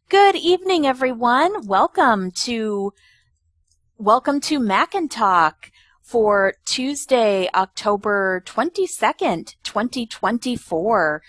Good evening, everyone. Welcome to Mac and Talk for Tuesday, October 22nd, 2024.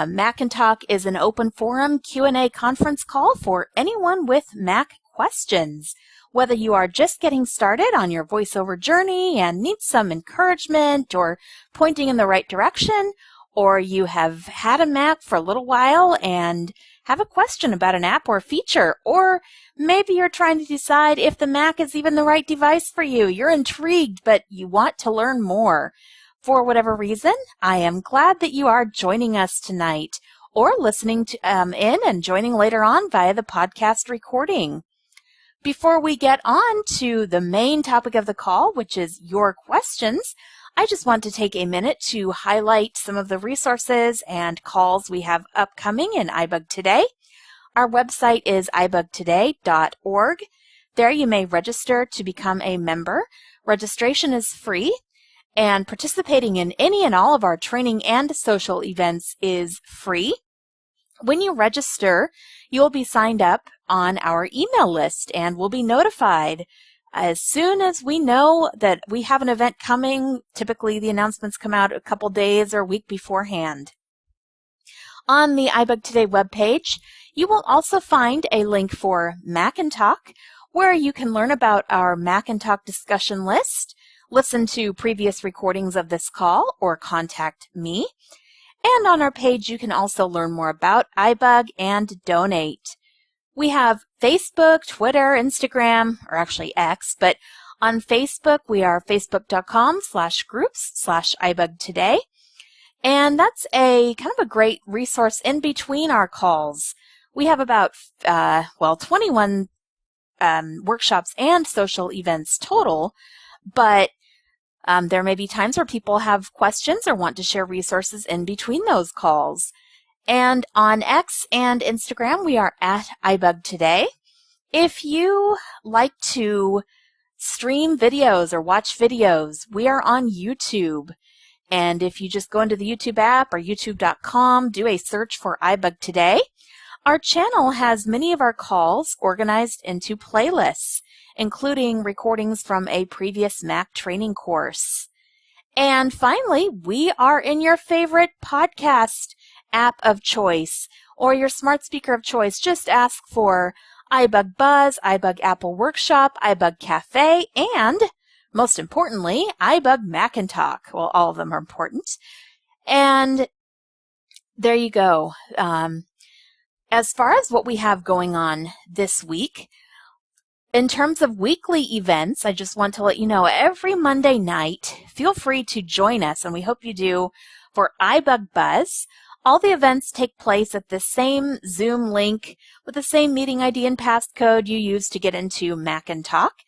Mac and Talk is an open forum Q&A conference call for anyone with Mac questions. Whether you are just getting started on your voiceover journey and need some encouragement or pointing in the right direction, or you have had a Mac for a little while and have a question about an app or feature, or maybe you're trying to decide if the Mac is even the right device for you. You're intrigued, but you want to learn more. For whatever reason, I am glad that you are joining us tonight or listening in and joining later on via the podcast recording. Before we get on to the main topic of the call, which is your questions, I just want to take a minute to highlight some of the resources and calls we have upcoming in iBug Today. Our website is ibugtoday.org. There you may register to become a member. Registration is free, and participating in any and all of our training and social events is free. When you register, you will be signed up on our email list and will be notified as soon as we know that we have an event coming. Typically, the announcements come out a couple days or a week beforehand. On the iBug Today webpage, you will also find a link for Mac and Talk, where you can learn about our Mac and Talk discussion list, listen to previous recordings of this call, or contact me. And on our page, you can also learn more about iBug and donate. We have Facebook, Twitter, Instagram, or actually X, but on Facebook, we are facebook.com/groups/iBugToday. And that's a kind of a great resource in between our calls. We have about, 21 workshops and social events total, but there may be times where people have questions or want to share resources in between those calls. And on X and Instagram, we are at iBug Today. If you like to stream videos or watch videos, we are on YouTube. And if you just go into the YouTube app or youtube.com, do a search for iBug Today. Our channel has many of our calls organized into playlists, including recordings from a previous Mac training course. And finally, we are in your favorite podcast app of choice or your smart speaker of choice. Just ask for iBug Buzz, iBug Apple Workshop, iBug Cafe, and most importantly, iBug Mac and Talk. Well, all of them are important. And there you go. As far as what we have going on this week, in terms of weekly events, I just want to let you know every Monday night, feel free to join us, and we hope you do, for iBug Buzz. All the events take place at the same Zoom link with the same meeting ID and passcode you use to get into Mac and Talk.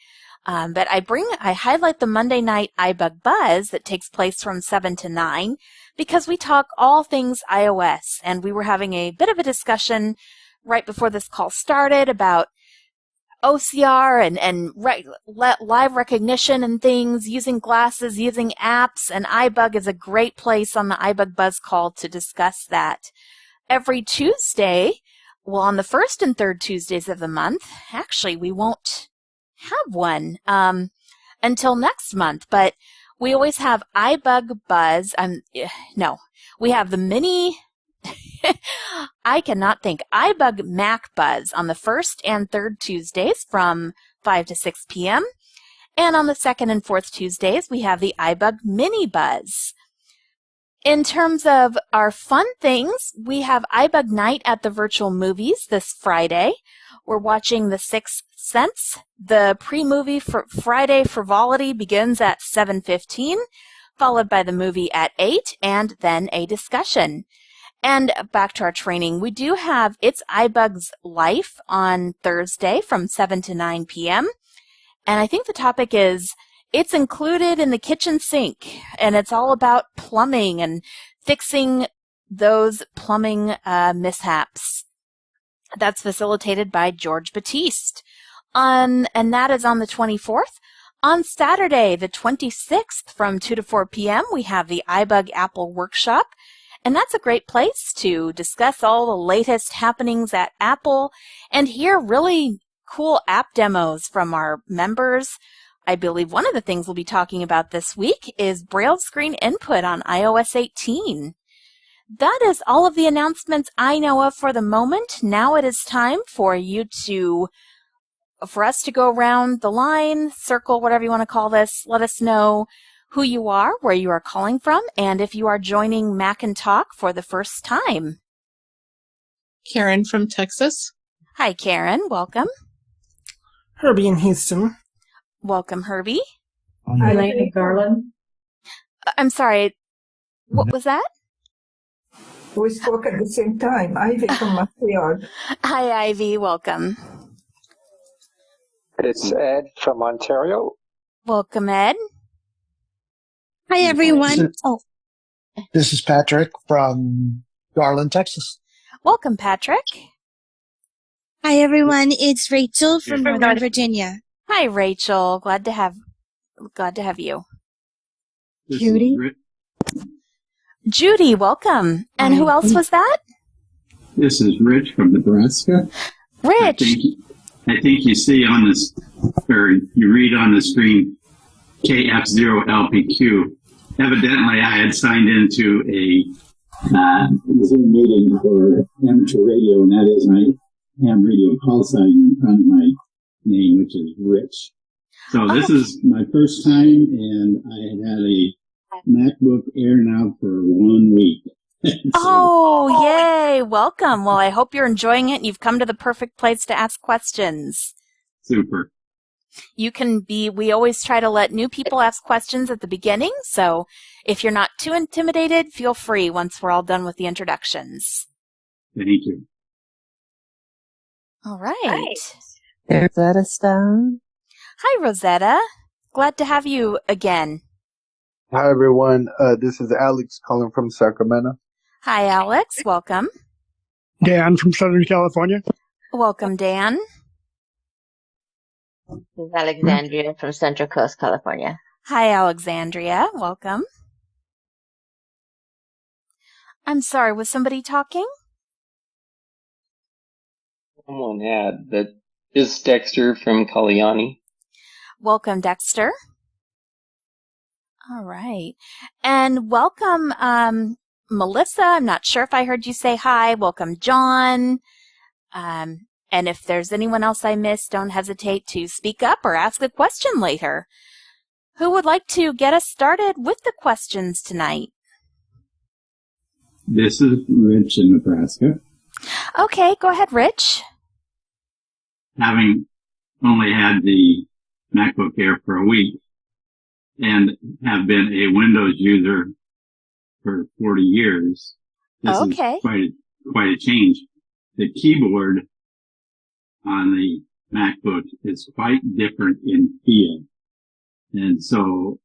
But I highlight the Monday night iBug Buzz that takes place from 7 to 9 because we talk all things iOS, and we were having a bit of a discussion right before this call started about OCR and live recognition and things, using glasses, using apps, and iBug is a great place on the iBug Buzz call to discuss that. Every Tuesday, well, on the first and third Tuesdays of the month, actually, we won't have one until next month, but we always have iBug Buzz. We have the mini I cannot think. iBug Mac Buzz on the first and third Tuesdays from 5 to 6 p.m. And on the second and fourth Tuesdays, we have the iBug Mini Buzz. In terms of our fun things, we have iBug Night at the Virtual Movies this Friday. We're watching The Sixth Sense. The pre-movie for Friday Frivolity begins at 7:15, followed by the movie at 8, and then a discussion. And back to our training, we do have It's iBug's Life on Thursday from 7 to 9 p.m. And I think the topic is It's Included in the Kitchen Sink, and it's all about plumbing and fixing those plumbing mishaps. That's facilitated by George Batiste. And that is on the 24th. On Saturday, the 26th, from 2 to 4 p.m., we have the iBug Apple Workshop. And that's a great place to discuss all the latest happenings at Apple and hear really cool app demos from our members. I believe one of the things we'll be talking about this week is Braille screen input on iOS 18. That is all of the announcements I know of for the moment. Now it is time for us to go around the line, circle, whatever you want to call this. Let us know who you are, where you are calling from, and if you are joining Mac and Talk for the first time. Karen from Texas. Hi, Karen. Welcome. Herbie in Houston. Welcome, Herbie. Elaine in Garland. I'm sorry. What was that? We spoke at the same time. Ivy from Montreal. Hi, Ivy. Welcome. It's Ed from Ontario. Welcome, Ed. Hi, everyone. This is Patrick from Garland, Texas. Welcome, Patrick. Hi, everyone. It's Rachel from Northern Virginia. Hi, Rachel. Glad to have you. Judy. Judy, welcome. And who else was that? This is Rich from Nebraska. Rich. I think you see on this, or you read on the screen, KF0LPQ. Evidently, I had signed into a Zoom meeting for amateur radio, and that is my ham radio call sign in front of my name, which is Rich. So this is my first time, and I had a MacBook Air now for 1 week. Yay! Welcome. Well, I hope you're enjoying it and you've come to the perfect place to ask questions. Super. We always try to let new people ask questions at the beginning, so if you're not too intimidated, feel free once we're all done with the introductions. Thank you. All right. There's Rosetta Stone. Hi, Rosetta. Glad to have you again. Hi, everyone. This is Alex calling from Sacramento. Hi, Alex. Welcome. Dan from Southern California. Welcome, Dan. This is Alexandria from Central Coast, California. Hi, Alexandria. Welcome. I'm sorry, was somebody talking? Someone had. That is Dexter from Kalyani. Welcome, Dexter. All right. And welcome, Melissa. I'm not sure if I heard you say hi. Welcome, John. And if there's anyone else I missed, don't hesitate to speak up or ask a question later. Who would like to get us started with the questions tonight? This is Rich in Nebraska. Okay, go ahead, Rich. Having only had the MacBook Air for a week and have been a Windows user for 40 years, this is quite a change. The keyboard on the MacBook is quite different in feel. And so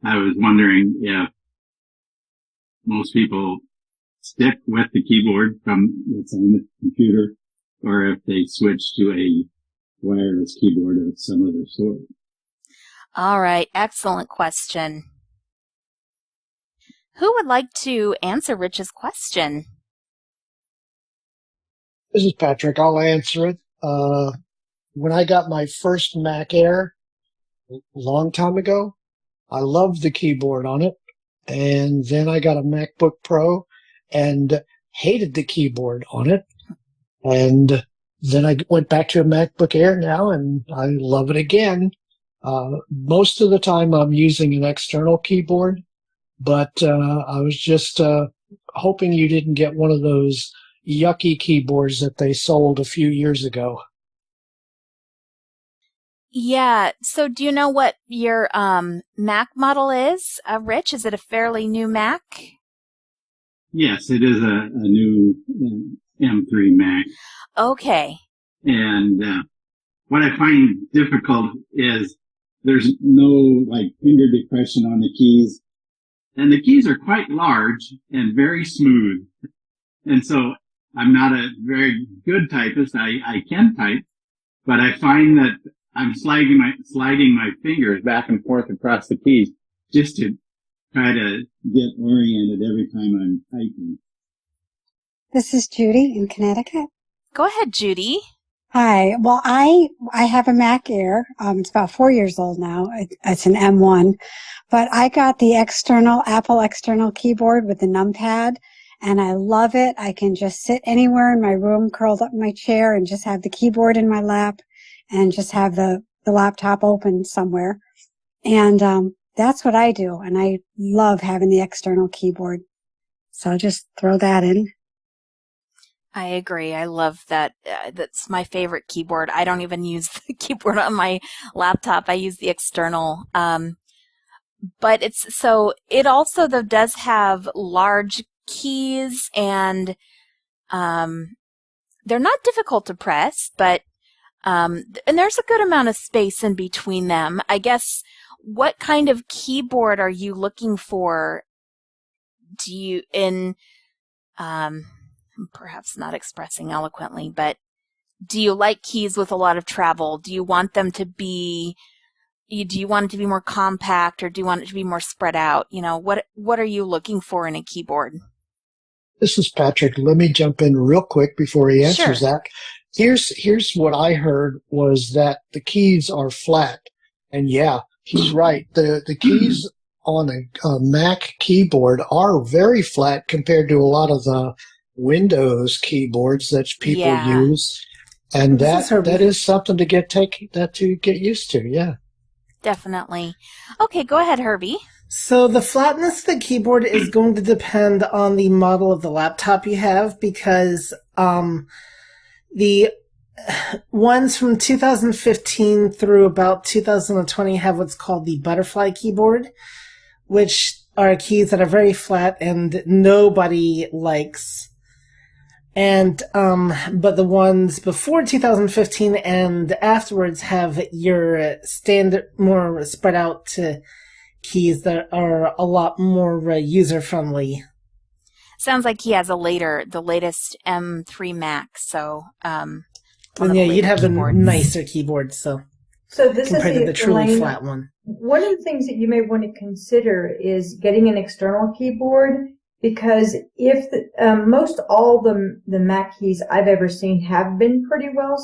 I was wondering if most people stick with the keyboard from what's on the computer, or if they switch to a wireless keyboard of some other sort. All right, excellent question. Who would like to answer Rich's question? This is Patrick. I'll answer it. When I got my first Mac Air a long time ago, I loved the keyboard on it. And then I got a MacBook Pro and hated the keyboard on it. And then I went back to a MacBook Air now, and I love it again. Most of the time I'm using an external keyboard, but I was just hoping you didn't get one of those yucky keyboards that they sold a few years ago. Yeah, so do you know what your Mac model is, Rich? Is it a fairly new Mac? Yes, it is a new M3 Mac. Okay. And what I find difficult is there's no finger depression on the keys. And the keys are quite large and very smooth. And so I'm not a very good typist. I can type, but I find that I'm sliding my fingers back and forth across the keys just to try to get oriented every time I'm typing. This is Judy in Connecticut. Go ahead, Judy. Hi. Well, I have a Mac Air. It's about 4 years old now. It's an M1, but I got the Apple external keyboard with the numpad, and I love it. I can just sit anywhere in my room, curled up in my chair, and just have the keyboard in my lap, and just have the laptop open somewhere. And that's what I do, and I love having the external keyboard. So I'll just throw that in. I agree. I love that. That's my favorite keyboard. I don't even use the keyboard on my laptop. I use the external. But it also though does have large keys, and they're not difficult to press, but and there's a good amount of space in between them. I guess, what kind of keyboard are you looking for? Perhaps not expressing eloquently, but do you like keys with a lot of travel? Do you want them to be, do you want it to be more compact, or do you want it to be more spread out? What are you looking for in a keyboard? This is Patrick. Let me jump in real quick before he answers Sure. that. Here's what I heard was that the keys are flat. And yeah, he's right. The keys on a Mac keyboard are very flat compared to a lot of the Windows keyboards that people use. And that is something to get used to. Yeah. Definitely. Okay, go ahead, Herbie. So the flatness of the keyboard is going to depend on the model of the laptop you have, because the ones from 2015 through about 2020 have what's called the butterfly keyboard, which are keys that are very flat and nobody likes. And but the ones before 2015 and afterwards have your standard, more spread out to keys that are a lot more user friendly. Sounds like he has the latest M3 Mac. So, you'd have a nicer keyboard. So this compared is to the truly Elaine, flat one. One of the things that you may want to consider is getting an external keyboard, because if most all the Mac keys I've ever seen have been pretty well.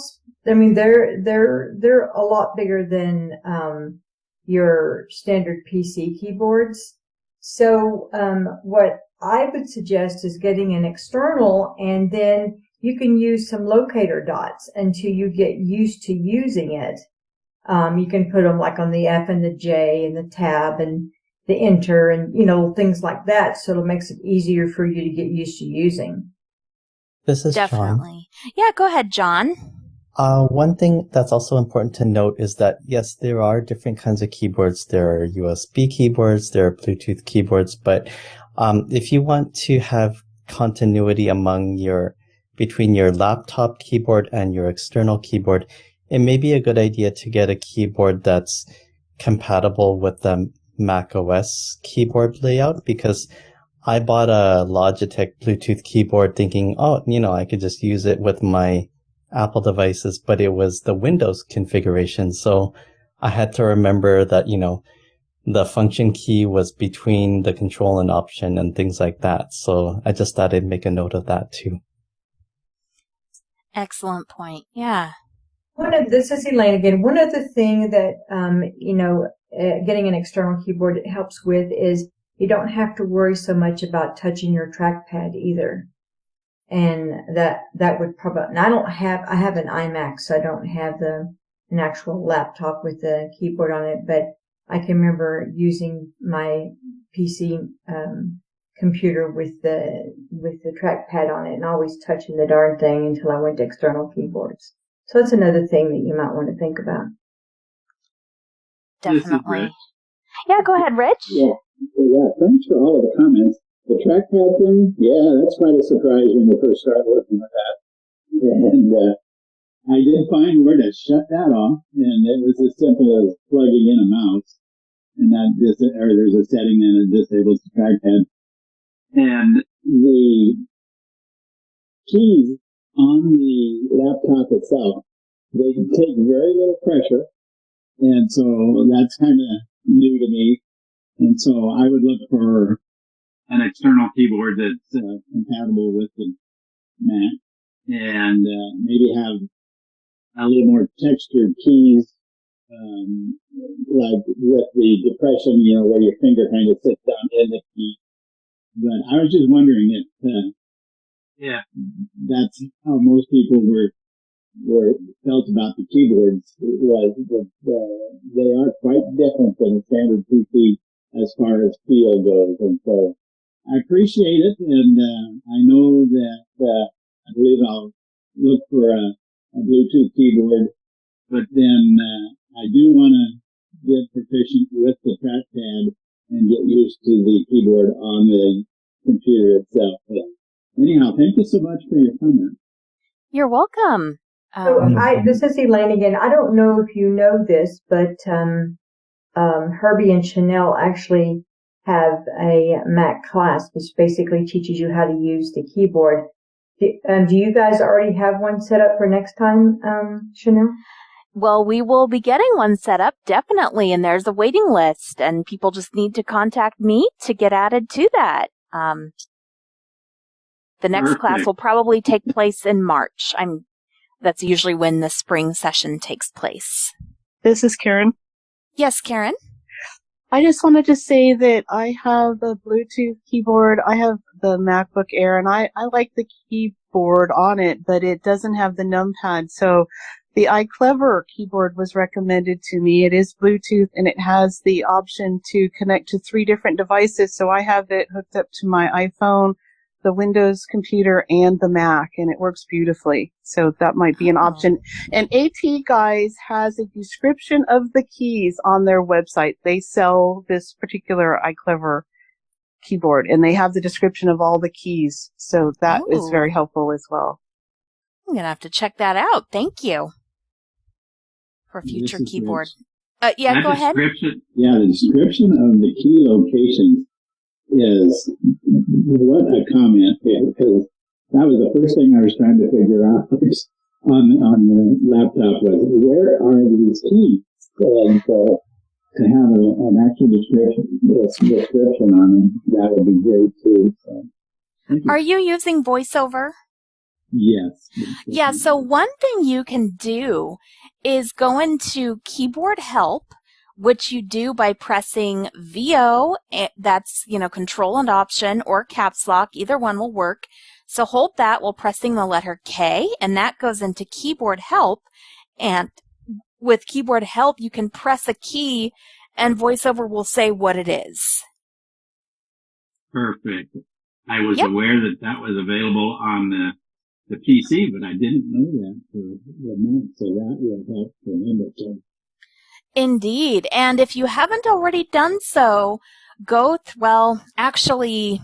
I mean, they're a lot bigger than your standard PC keyboards. So what I would suggest is getting an external, and then you can use some locator dots until you get used to using it. You can put them like on the F and the J and the tab and the enter and, things like that. So it makes it easier for you to get used to using. This is Definitely. John. Yeah, go ahead, John. One thing that's also important to note is that, yes, there are different kinds of keyboards. There are USB keyboards, there are Bluetooth keyboards, but if you want to have continuity between your laptop keyboard and your external keyboard, it may be a good idea to get a keyboard that's compatible with the Mac OS keyboard layout, because I bought a Logitech Bluetooth keyboard thinking, I could just use it with my Apple devices, but it was the Windows configuration. So I had to remember that, the function key was between the control and option and things like that. So I just thought I'd make a note of that too. Excellent point. Yeah. This is Elaine again. One other thing that, getting an external keyboard helps with is you don't have to worry so much about touching your trackpad either. And that would probably, and I have an iMac, so I don't have an actual laptop with the keyboard on it, but I can remember using my PC, computer with the trackpad on it and always touching the darn thing until I went to external keyboards. So that's another thing that you might want to think about. Definitely. Yeah, go ahead, Rich. Yeah, thanks for all of the comments. The trackpad thing, that's quite a surprise when you first start looking at that. And I did find where to shut that off, and it was as simple as plugging in a mouse, and there's a setting and it disables the trackpad. And the keys on the laptop itself, they take very little pressure, and so that's kind of new to me. And so I would look for an external keyboard that's compatible with the Mac, and maybe have a little more textured keys, like with the depression, where your finger kind of sits down in the key. But I was just wondering if that's how most people were felt about the keyboards, was that they are quite different than the standard PC as far as feel goes. And so I appreciate it, and I know that I believe I'll look for a Bluetooth keyboard, but then I do want to get proficient with the trackpad and get used to the keyboard on the computer itself. But anyhow, thank you so much for your comment. You're welcome. So this is Elaine again. I don't know if you know this, but Herbie and Chanelle actually have a Mac class, which basically teaches you how to use the keyboard. Do you guys already have one set up for next time, Chanelle? Well, we will be getting one set up, definitely, and there's a waiting list, and people just need to contact me to get added to that. The next class will probably take place in March. That's usually when the spring session takes place. This is Karen. Yes, Karen? I just wanted to say that I have the Bluetooth keyboard. I have the MacBook Air, and I like the keyboard on it, but it doesn't have the numpad. So the iClever keyboard was recommended to me. It is Bluetooth, and it has the option to connect to 3 different devices. So I have it hooked up to my iPhone, the Windows computer, and the Mac, and it works beautifully. So that might be an option. And AT Guys has a description of the keys on their website. They sell this particular iClever keyboard, and they have the description of all the keys. So that is very helpful as well. I'm going to have to check that out. Thank you for future keyboard. Yeah, go ahead. The description of the key locations is what a comment, because that was the first thing I was trying to figure out on the laptop was, where are these keys? And so to have an actual description on them, that would be great too. So, are you using VoiceOver? Yes. Yeah, so one thing you can do is go into Keyboard Help, which you do by pressing VO, that's, Control and Option, or Caps Lock, either one will work. So hold that while pressing the letter K, and that goes into Keyboard Help. And with Keyboard Help, you can press a key, and VoiceOver will say what it is. Perfect. I was aware that was available on the PC, but I didn't know that for the Mac, so that will help remember too. Indeed. And if you haven't already done so, actually,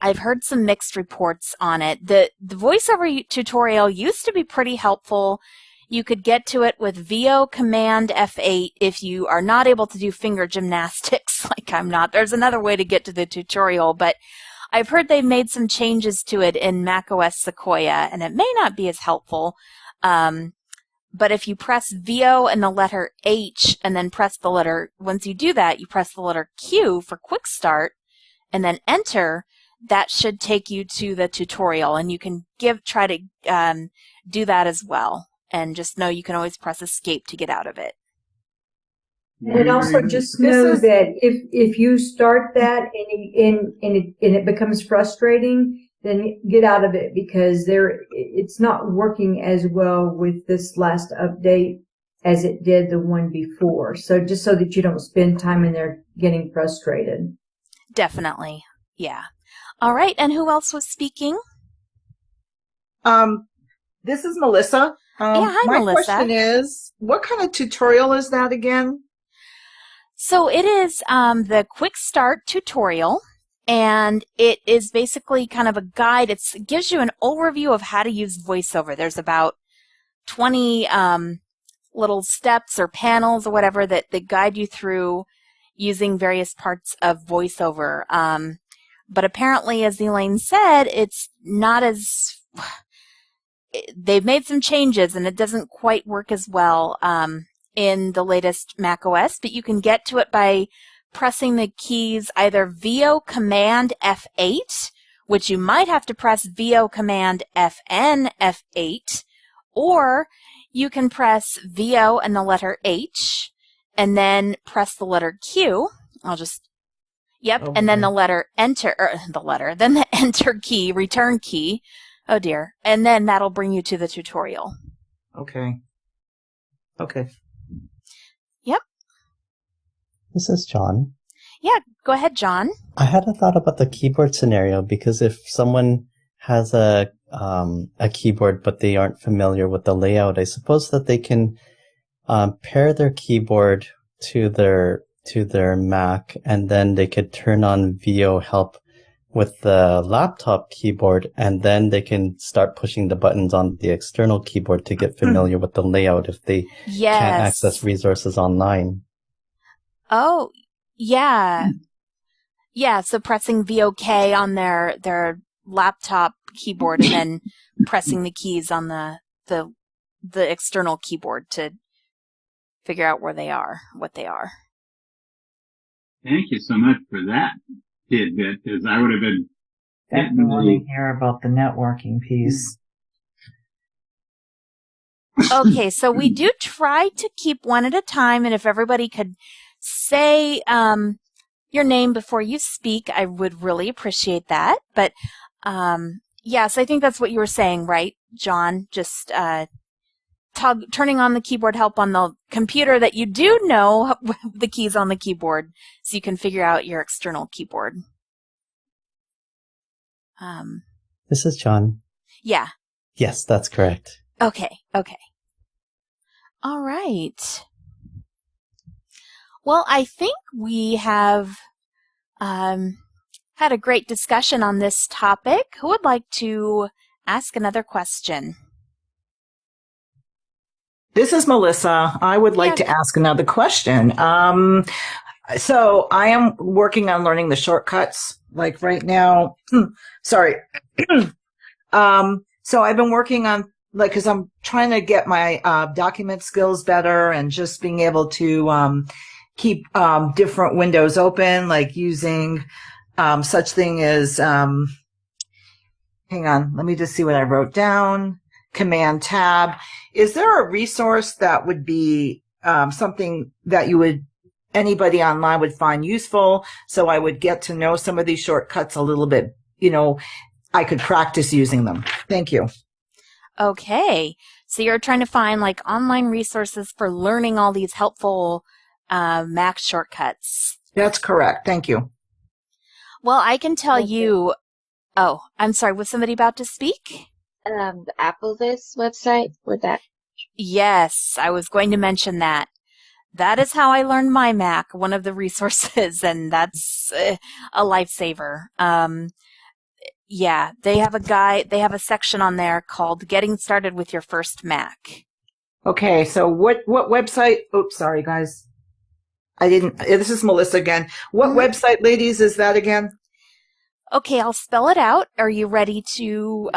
I've heard some mixed reports on it. The VoiceOver tutorial used to be pretty helpful. You could get to it with VO Command F8 if you are not able to do finger gymnastics like I'm not. There's another way to get to the tutorial, but I've heard they've made some changes to it in macOS Sequoia, and it may not be as helpful. But if you press VO and the letter H and then once you do that, you press the letter Q for Quick Start and then Enter, that should take you to the tutorial, and you can try to do that as well. And just know you can always press Escape to get out of it. And also just know that if you start that and it becomes frustrating, then get out of it, because it's not working as well with this last update as it did the one before. So just so that you don't spend time in there getting frustrated. Definitely. Yeah. All right. And who else was speaking? This is Melissa. Hi, my Melissa. My question is, what kind of tutorial is that again? So it is the Quick Start tutorial. And it is basically kind of a guide. It gives you an overview of how to use VoiceOver. There's about 20 little steps or panels or whatever that guide you through using various parts of VoiceOver. But apparently, as Elaine said, it's not as... They've made some changes, and it doesn't quite work as well in the latest macOS, but you can get to it by pressing the keys either VO Command F8, which you might have to press VO Command FN F8, or you can press VO and the letter H, and then press the letter Q. And then the letter enter, then the enter key, return key. Oh dear. And then that'll bring you to the tutorial. Okay. Yep. This is John. Yeah, go ahead, John. I had a thought about the keyboard scenario, because if someone has a keyboard but they aren't familiar with the layout, I suppose that they can pair their keyboard to their Mac, and then they could turn on VO help with the laptop keyboard, and then they can start pushing the buttons on the external keyboard to get familiar with the layout if they can't access resources online. Oh, yeah. Yeah, so pressing VOK on their laptop keyboard and then pressing the keys on the external keyboard to figure out what they are. Thank you so much for that tidbit, because I would have been definitely want to hear about the networking piece. Okay, so we do try to keep one at a time, and if everybody could say your name before you speak, I would really appreciate that. But yes, I think that's what you were saying, right, John? Just turning on the keyboard help on the computer that you do know the keys on the keyboard, so you can figure out your external keyboard. This is John. Yeah. Yes, that's correct. Okay. All right. Well, I think we have had a great discussion on this topic. Who would like to ask another question? This is Melissa. I would like to ask another question. So I am working on learning the shortcuts, like right now. Sorry. So I've been working on, because I'm trying to get my document skills better, and just being able to keep different windows open, like using such thing as, hang on, let me just see what I wrote down. Command tab. Is there a resource that would be something that anybody online would find useful, so I would get to know some of these shortcuts a little bit, I could practice using them? Thank you. Okay. So you're trying to find online resources for learning all these helpful Mac shortcuts. That's correct. Thank you. Well, I can tell you. Oh, I'm sorry. Was somebody about to speak? The Apple's website, would that? Yes, I was going to mention that. That is how I learned my Mac, one of the resources, and that's a lifesaver. Yeah, they have a section on there called Getting Started with Your First Mac. Okay, so what website? Oops, sorry guys. This is Melissa again. What website, ladies, is that again? Okay, I'll spell it out. Are you ready to,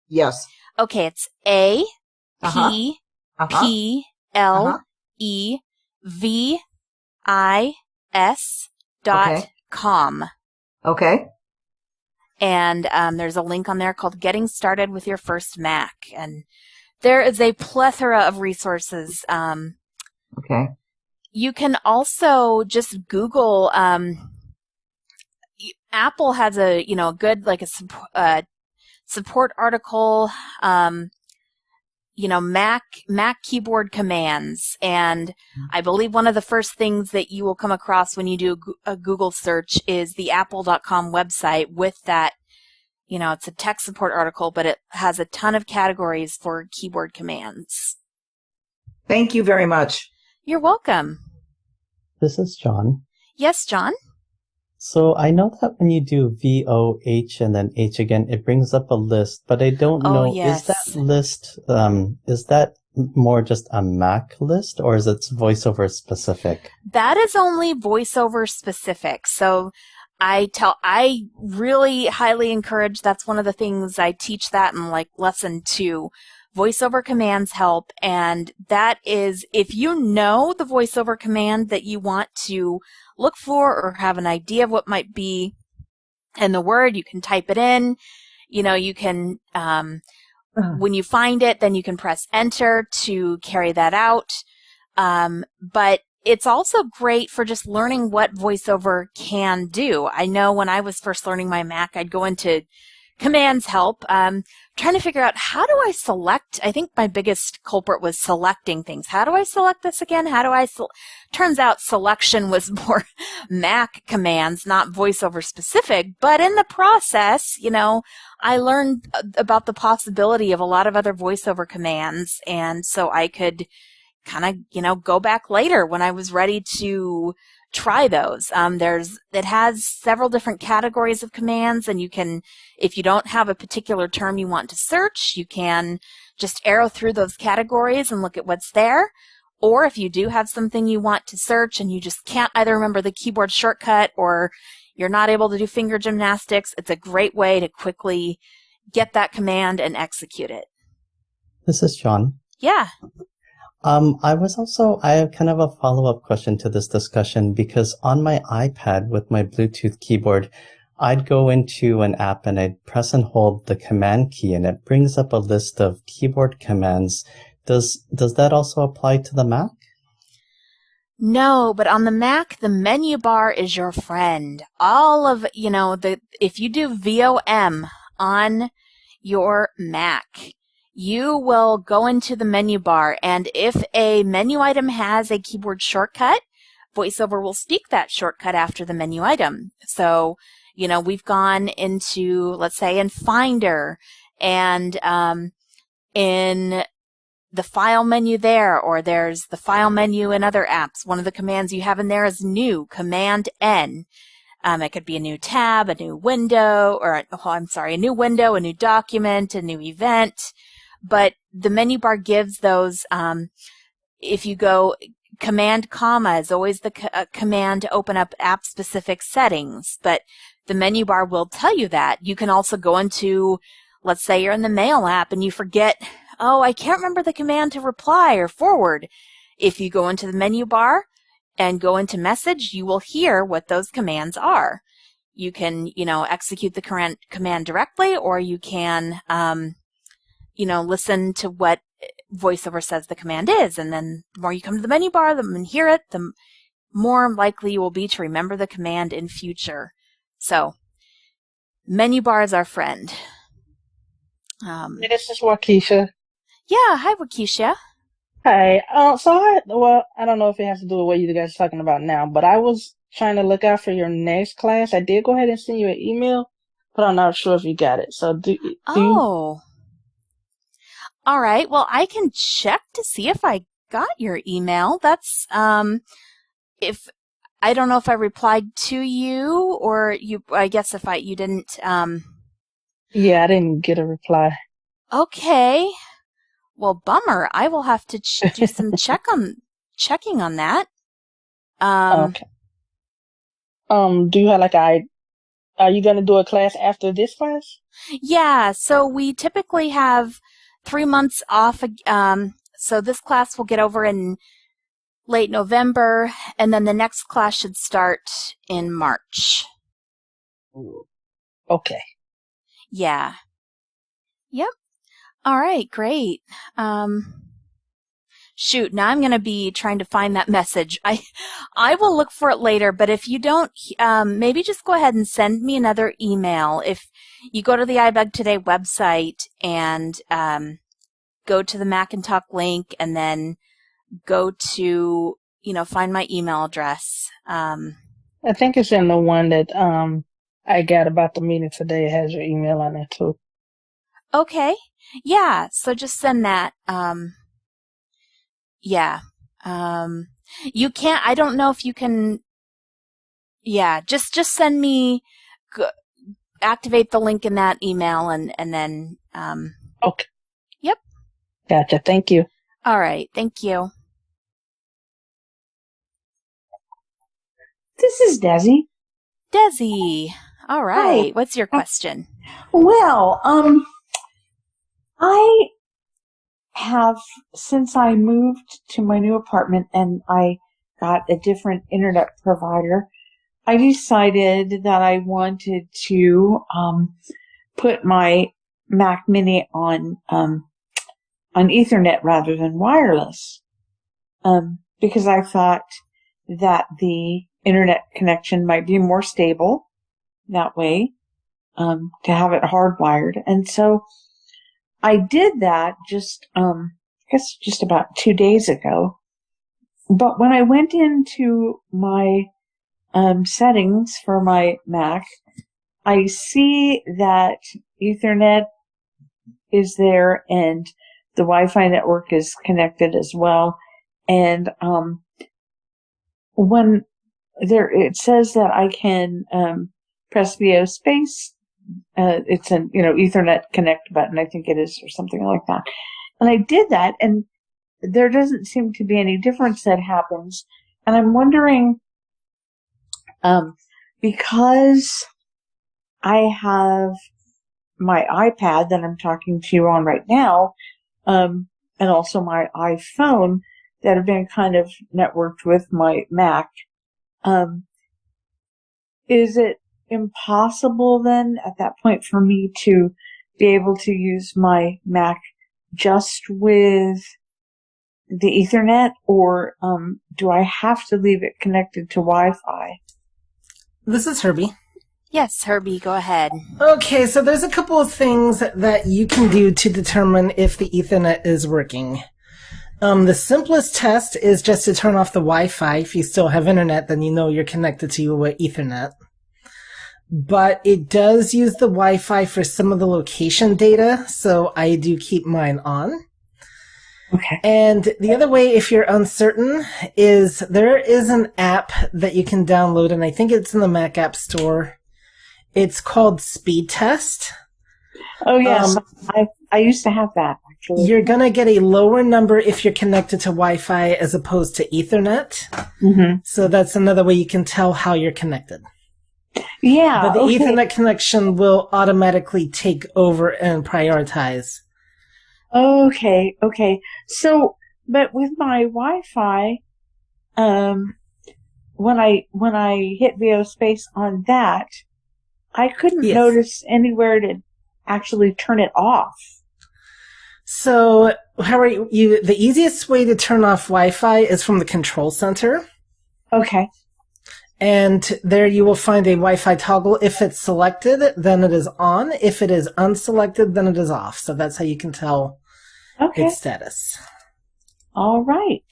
Yes. Okay, it's APPLEVIS.com. Okay. And there's a link on there called Getting Started with Your First Mac. And there is a plethora of resources. Okay. You can also just Google. Apple has a good support article. Mac keyboard commands, and I believe one of the first things that you will come across when you do a Google search is the apple.com website with that. It's a tech support article, but it has a ton of categories for keyboard commands. Thank you very much. You're welcome. This is John. Yes, John? So I know that when you do VOH and then H again, it brings up a list, but I don't know, yes. Is that list, is that more just a Mac list, or is it VoiceOver specific? That is only VoiceOver specific. So I really highly encourage, that's one of the things I teach that in lesson 2. voiceover commands help. And that is, if you know the voiceover command that you want to look for or have an idea of what might be in the word, you can type it in. You can, when you find it, then you can press enter to carry that out. But it's also great for just learning what VoiceOver can do. I know when I was first learning my Mac, I'd go into commands help, trying to figure out how do I select. I think my biggest culprit was selecting things. How do I select this again? Turns out selection was more Mac commands, not VoiceOver specific. But in the process, I learned about the possibility of a lot of other VoiceOver commands. And so I could kind of, go back later when I was ready to try those. It has several different categories of commands, and you can, if you don't have a particular term you want to search, you can just arrow through those categories and look at what's there. Or if you do have something you want to search and you just can't either remember the keyboard shortcut or you're not able to do finger gymnastics, it's a great way to quickly get that command and execute it. This is John. Yeah. I have kind of a follow-up question to this discussion, because on my iPad with my Bluetooth keyboard, I'd go into an app and I'd press and hold the command key and it brings up a list of keyboard commands. Does that also apply to the Mac? No, but on the Mac, the menu bar is your friend. All of, if you do VOM on your Mac, you will go into the menu bar, and if a menu item has a keyboard shortcut, VoiceOver will speak that shortcut after the menu item. So, we've gone into, let's say, in Finder, and in the file menu there, or there's the file menu in other apps. One of the commands you have in there is new, Command N. It could be a new tab, a new window, a new window, a new document, a new event. But the menu bar gives those, if you go, Command comma is always the command to open up app-specific settings, but the menu bar will tell you that. You can also go into, let's say you're in the Mail app and you forget, I can't remember the command to reply or forward. If you go into the menu bar and go into Message, you will hear what those commands are. You can, execute the command directly, or you can, listen to what VoiceOver says the command is. And then the more you come to the menu bar and hear it, the more likely you will be to remember the command in future. So, menu bar is our friend. This is Waukesha. Yeah, hi, Waukesha. Hi. I don't know if it has to do with what you guys are talking about now, but I was trying to look out for your next class. I did go ahead and send you an email, but I'm not sure if you got it. So do you? All right. Well, I can check to see if I got your email. That's, if, I don't know if I replied to you or I guess if you didn't, Yeah, I didn't get a reply. Okay. Well, bummer. I will have to do some checking on that. Okay. Do you have are you going to do a class after this class? Yeah. So we typically have 3 months off. So this class will get over in late November, and then the next class should start in March. Okay. Yeah. Yep. All right, great. Shoot, now I'm going to be trying to find that message. I will look for it later, but if you don't, maybe just go ahead and send me another email. If you go to the iBug Today website and go to the Mac and Talk link and then go to, find my email address. I think it's in the one that I got about the meeting today. It has your email on there too. Okay. Yeah, so just send that. Yeah. You can't, I don't know if you can, yeah, just send me, activate the link in that email and then, Okay. Yep. Gotcha. Thank you. All right. Thank you. This is Desi. Desi. All right. Hi. What's your question? Well, have, since I moved to my new apartment and I got a different internet provider, I decided that I wanted to put my Mac Mini on Ethernet rather than wireless, because I thought that the internet connection might be more stable that way, to have it hardwired. And so I did that just about 2 days ago. But when I went into my settings for my Mac, I see that Ethernet is there and the Wi-Fi network is connected as well. And when it says that I can press VO space, it's an Ethernet connect button, I think it is, or something like that. And I did that, and there doesn't seem to be any difference that happens. And I'm wondering, because I have my iPad that I'm talking to you on right now, and also my iPhone that have been kind of networked with my Mac, is it impossible then at that point for me to be able to use my Mac just with the Ethernet, or do I have to leave it connected to Wi-Fi? This is Herbie. Yes, Herbie, go ahead. Okay, so there's a couple of things that you can do to determine if the Ethernet is working. The simplest test is just to turn off the Wi-Fi. If you still have internet, then you know you're connected to Ethernet. But it does use the Wi-Fi for some of the location data, so I do keep mine on. Okay. And the other way, if you're uncertain, is there is an app that you can download, and I think it's in the Mac App Store. It's called Speed Test. Oh, yes. I used to have that, actually. You're going to get a lower number if you're connected to Wi-Fi as opposed to Ethernet. Mm-hmm. So that's another way you can tell how you're connected. Yeah. But the Ethernet connection will automatically take over and prioritize. Okay. So, but with my Wi-Fi, when I hit VO space on that, I couldn't notice anywhere to actually turn it off. So, how are you? The easiest way to turn off Wi-Fi is from the control center. Okay. And there you will find a Wi-Fi toggle. If it's selected, then it is on. If it is unselected, then it is off. So that's how you can tell its status. All right.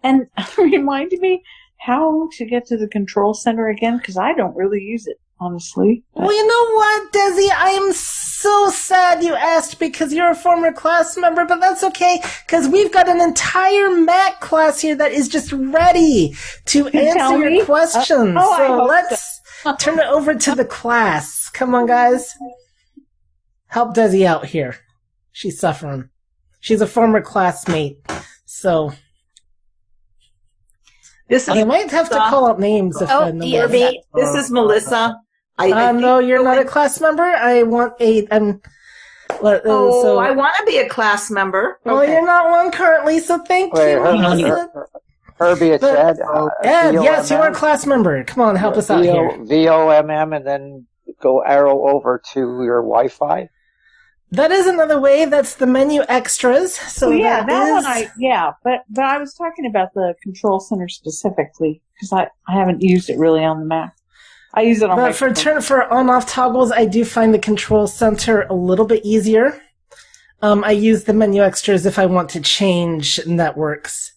And remind me how to get to the control center again, because I don't really use it, honestly. Well, you know what, Desi? I am so sad you asked because you're a former class member, but that's okay, because we've got an entire Mac class here that is just ready to answer your questions. So let's turn it over to the class. Come on, guys. Help Desi out here. She's suffering. She's a former classmate, so... I might have to call out names if I know. Herbie, this is Melissa. No, you're not a class member. I want a. I want to be a class member. Well, you're not one currently, so thank you. Herbie, it's Ed. Ed, yes, you're a class member. Come on, help us out here. VOMM, and then go arrow over to your Wi-Fi. That is another way. That's the menu extras. So that one but I was talking about the control center specifically because I haven't used it really on the Mac. I use it on my phone. For on-off toggles, I do find the control center a little bit easier. I use the menu extras if I want to change networks.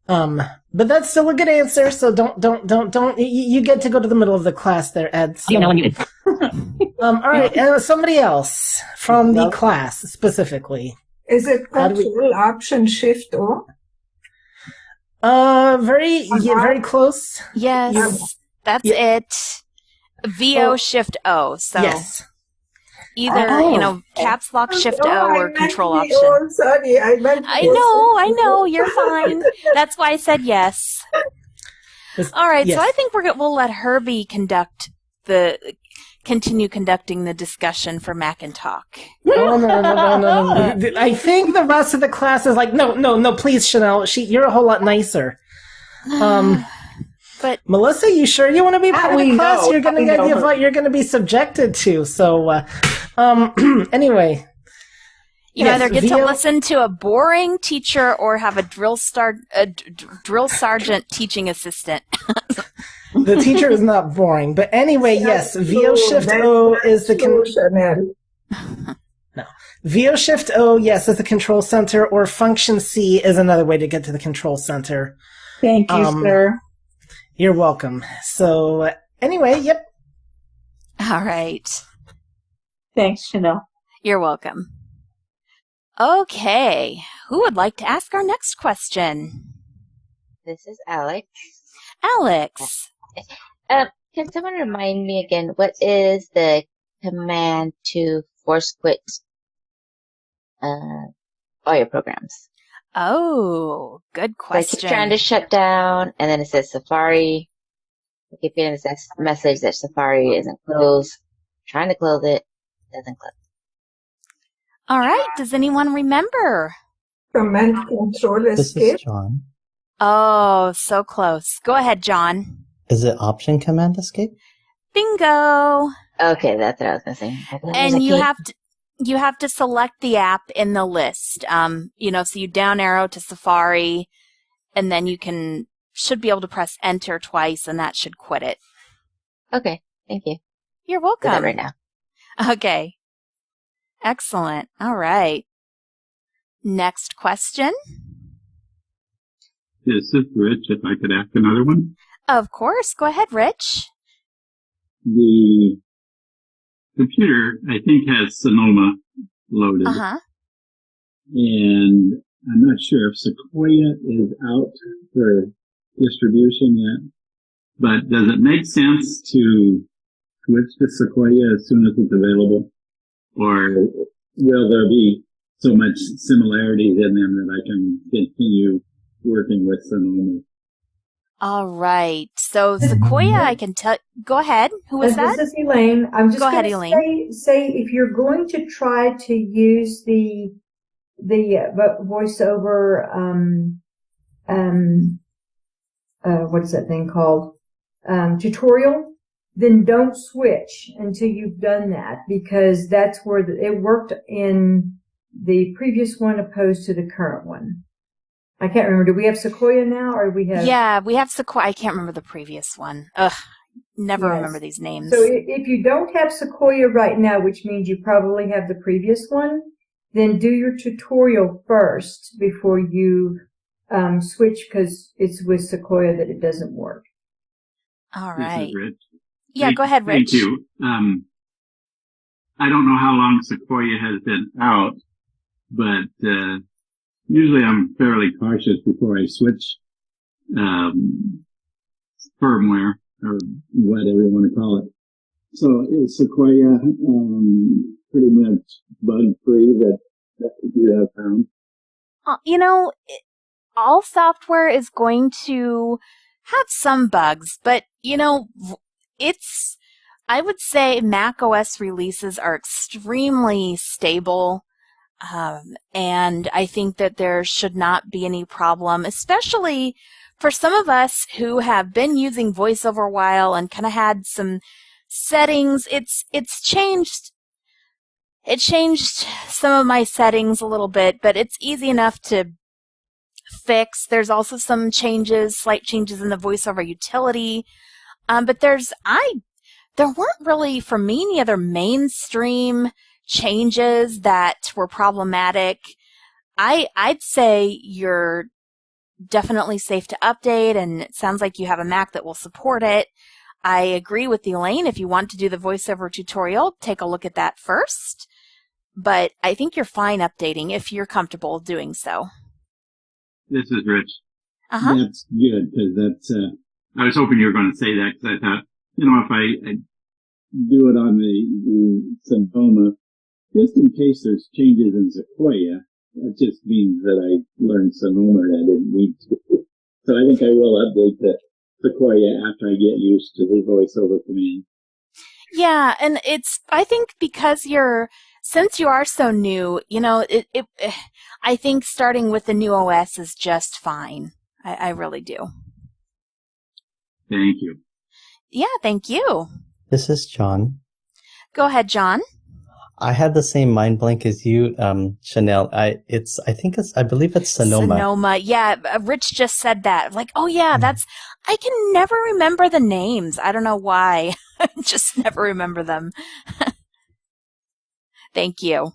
But that's still a good answer. So don't. You get to go to the middle of the class there, Ed. So. All right, somebody else from the class specifically. Is it Control Option Shift O? Very close. Yes, that's it. VO Shift O. So yes. Either Caps Lock Shift O or Control Option. Oh, sorry, I know. You're fine. That's why I said yes. All right, so I think we'll let Herbie conduct the continue conducting the discussion for Mac and Talk. Oh, no. I think the rest of the class is like, no, please, Chanelle. You're a whole lot nicer. But Melissa, you sure you want to be part of the class? know. You're going to get what you're going to be subjected to. So, anyway. You either get to listen to a boring teacher or have a drill sergeant teaching assistant. The teacher is not boring, but anyway, yes, VO Shift O is the VO Shift O, yes, is the control center, or Function C is another way to get to the control center. Thank you, sir. You're welcome. So, anyway, yep. All right. Thanks, Chanelle. You're welcome. Okay, who would like to ask our next question? This is Alex. Alex. Can someone remind me again, what is the command to force quit all your programs? Oh, good question. I keep trying to shut down, and then it says Safari. I keep getting this message that Safari isn't closed. I'm trying to close it. It doesn't close. All right. Does anyone remember? Command Control This Escape. is John. Oh, so close. Go ahead, John. Is it Option Command Escape? Bingo. Okay, that's what I was missing. And you have to select the app in the list. So you down arrow to Safari, and then you should be able to press Enter twice, and that should quit it. Okay, thank you. You're welcome. Do that right now. Okay. Excellent. All right. Next question. This is Rich, if I could ask another one. Of course. Go ahead, Rich. The computer, I think, has Sonoma loaded. Uh-huh. And I'm not sure if Sequoia is out for distribution yet. But does it make sense to switch to Sequoia as soon as it's available? Or will there be so much similarities in them that I can continue working with Sonoma? All right. So Sequoia, I can tell. Go ahead. Who was that? This is Elaine. I'm just going to say if you're going to try to use the voiceover, what is that thing called? Tutorial. Then don't switch until you've done that, because that's where it worked in the previous one opposed to the current one. I can't remember. Do we have Sequoia now, or we have? Yeah, we have Sequoia. I can't remember the previous one. Ugh, never Yes. remember these names. So if you don't have Sequoia right now, which means you probably have the previous one, then do your tutorial first before you switch, because it's with Sequoia that it doesn't work. All right. This is Rich. Yeah, go ahead, Rich. Thank you. I don't know how long Sequoia has been out, but usually I'm fairly cautious before I switch firmware, or whatever you want to call it. So is Sequoia pretty much bug-free that you have found? All software is going to have some bugs, but, I would say Mac OS releases are extremely stable. And I think that there should not be any problem, especially for some of us who have been using voice over a while and kind of had some settings. It's changed. It changed some of my settings a little bit, but it's easy enough to fix. There's also some slight changes in the voiceover utility. But there weren't really, for me, any other mainstream changes that were problematic. I'd say you're definitely safe to update, and it sounds like you have a Mac that will support it. I agree with Elaine. If you want to do the voiceover tutorial, take a look at that first. But I think you're fine updating if you're comfortable doing so. This is Rich. Uh-huh. That's good, because I was hoping you were going to say that, because I thought, if I do it on the Sonoma, just in case there's changes in Sequoia, that just means that I learned Sonoma and I didn't need to. So I think I will update the Sequoia after I get used to the voiceover command. Yeah, and I think because since you are so new, I think starting with the new OS is just fine. I really do. Thank you. Yeah, thank you. This is John. Go ahead, John. I had the same mind blank as you, Chanelle. I believe it's Sonoma. Sonoma. Yeah, Rich just said that. Like, oh yeah, I can never remember the names. I don't know why. I just never remember them. Thank you.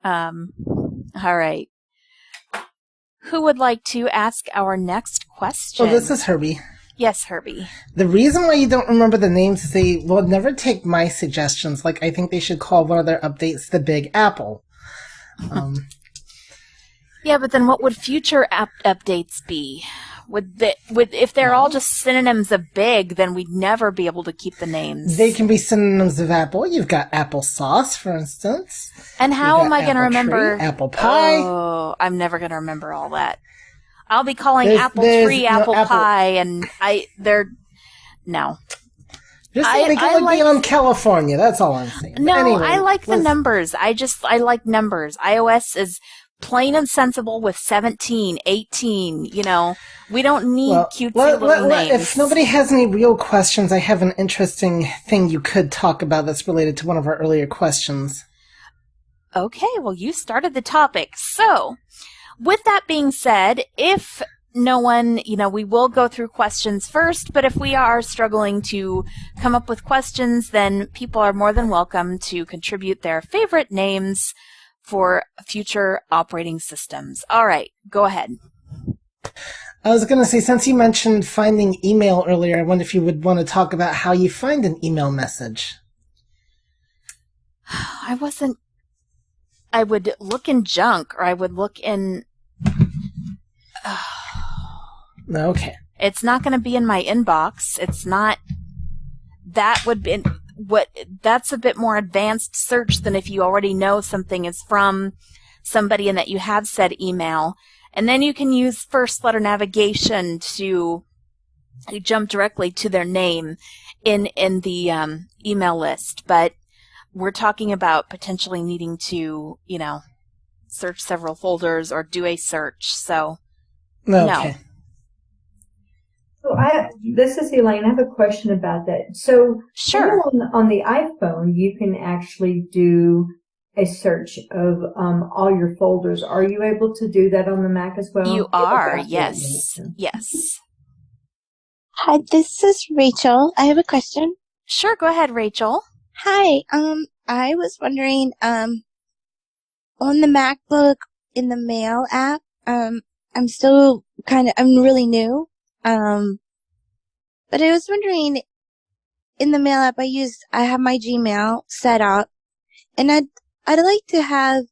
All right. Who would like to ask our next question? Oh, this is Herbie. Yes, Herbie. The reason why you don't remember the names is they will never take my suggestions. Like, I think they should call one of their updates the Big Apple. Yeah, but then what would future updates be? If they're all just synonyms of big, then we'd never be able to keep the names. They can be synonyms of apple. You've got applesauce, for instance. And how am I going to remember? Apple pie. Oh, I'm never going to remember all that. I'll be calling apple tree apple pie, and no. Just so they can be on California. That's all I'm saying. No, anyway, I like the numbers. I like numbers. iOS is plain and sensible with 17, 18, we don't need cutesy little names. If nobody has any real questions, I have an interesting thing you could talk about that's related to one of our earlier questions. Okay, well, you started the topic. So, with that being said, if no one, we will go through questions first, but if we are struggling to come up with questions, then people are more than welcome to contribute their favorite names for future operating systems. All right, go ahead. I was going to say, since you mentioned finding email earlier, I wonder if you would want to talk about how you find an email message. I would look in junk, or I would look in... Okay. It's not going to be in my inbox. It's not... That would be... That's a bit more advanced search than if you already know something is from somebody and that you have said email. And then you can use first letter navigation to jump directly to their name in the email list. But we're talking about potentially needing to, search several folders or do a search. So, okay. So this is Elaine. I have a question about that. So, sure. On the iPhone, you can actually do a search of all your folders. Are you able to do that on the Mac as well? You are, yes. Yes. Hi, this is Rachel. I have a question. Sure, go ahead, Rachel. Hi, I was wondering, on the MacBook in the Mail app, I'm really new. But I was wondering, in the Mail app I have my Gmail set up, and I'd like to have,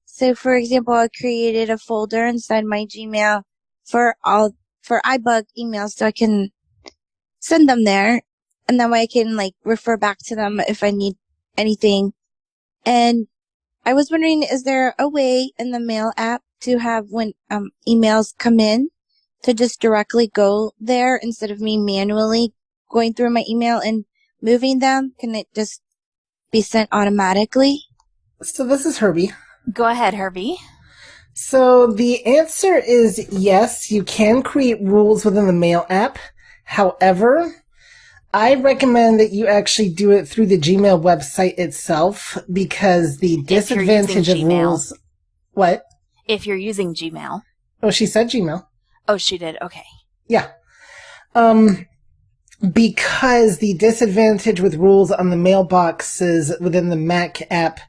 so for example, I created a folder inside my Gmail for iBug emails so I can send them there, and that way I can refer back to them if I need anything. And I was wondering, is there a way in the Mail app to have when emails come in to just directly go there instead of me manually going through my email and moving them? Can it just be sent automatically? So this is Herbie. Go ahead, Herbie. So the answer is yes, you can create rules within the Mail app. However, I recommend that you actually do it through the Gmail website itself, because the disadvantage of rules... What? If you're using Gmail. Oh, she said Gmail. Oh, she did. Okay. Yeah. Because the disadvantage with rules on the mailboxes within the Mac app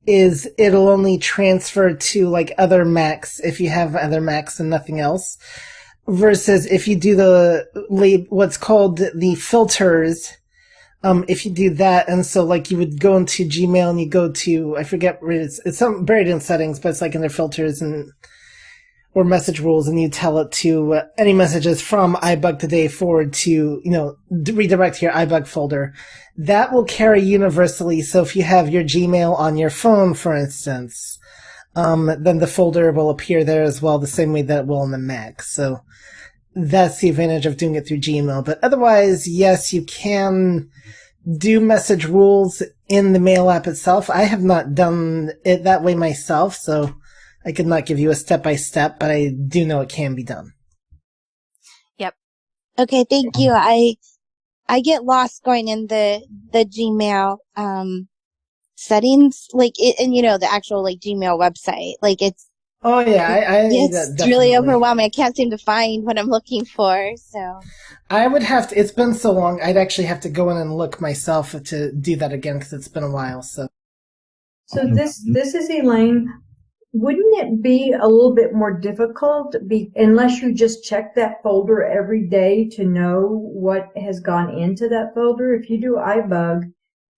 is it'll only transfer to other Macs if you have other Macs and nothing else. Versus if you do what's called the filters, if you do that, and so you would go into Gmail and you go to, I forget where it's some buried in settings, but it's in their filters or message rules, and you tell it to any messages from iBug today forward to, redirect to your iBug folder. That will carry universally. So if you have your Gmail on your phone, for instance, then the folder will appear there as well, the same way that it will on the Mac. So that's the advantage of doing it through Gmail. But otherwise, yes, you can do message rules in the mail app itself. I have not done it that way myself, so I could not give you a step-by-step, but I do know it can be done. Yep. Okay, thank you. I get lost going in the Gmail settings, like it, and the actual like Gmail website. Like it's it's really overwhelming. I can't seem to find what I'm looking for. So I would have to. It's been so long. I'd actually have to go in and look myself to do that again because it's been a while. So this is Elaine. Wouldn't it be a little bit more difficult unless you just check that folder every day to know what has gone into that folder? If you do iBug,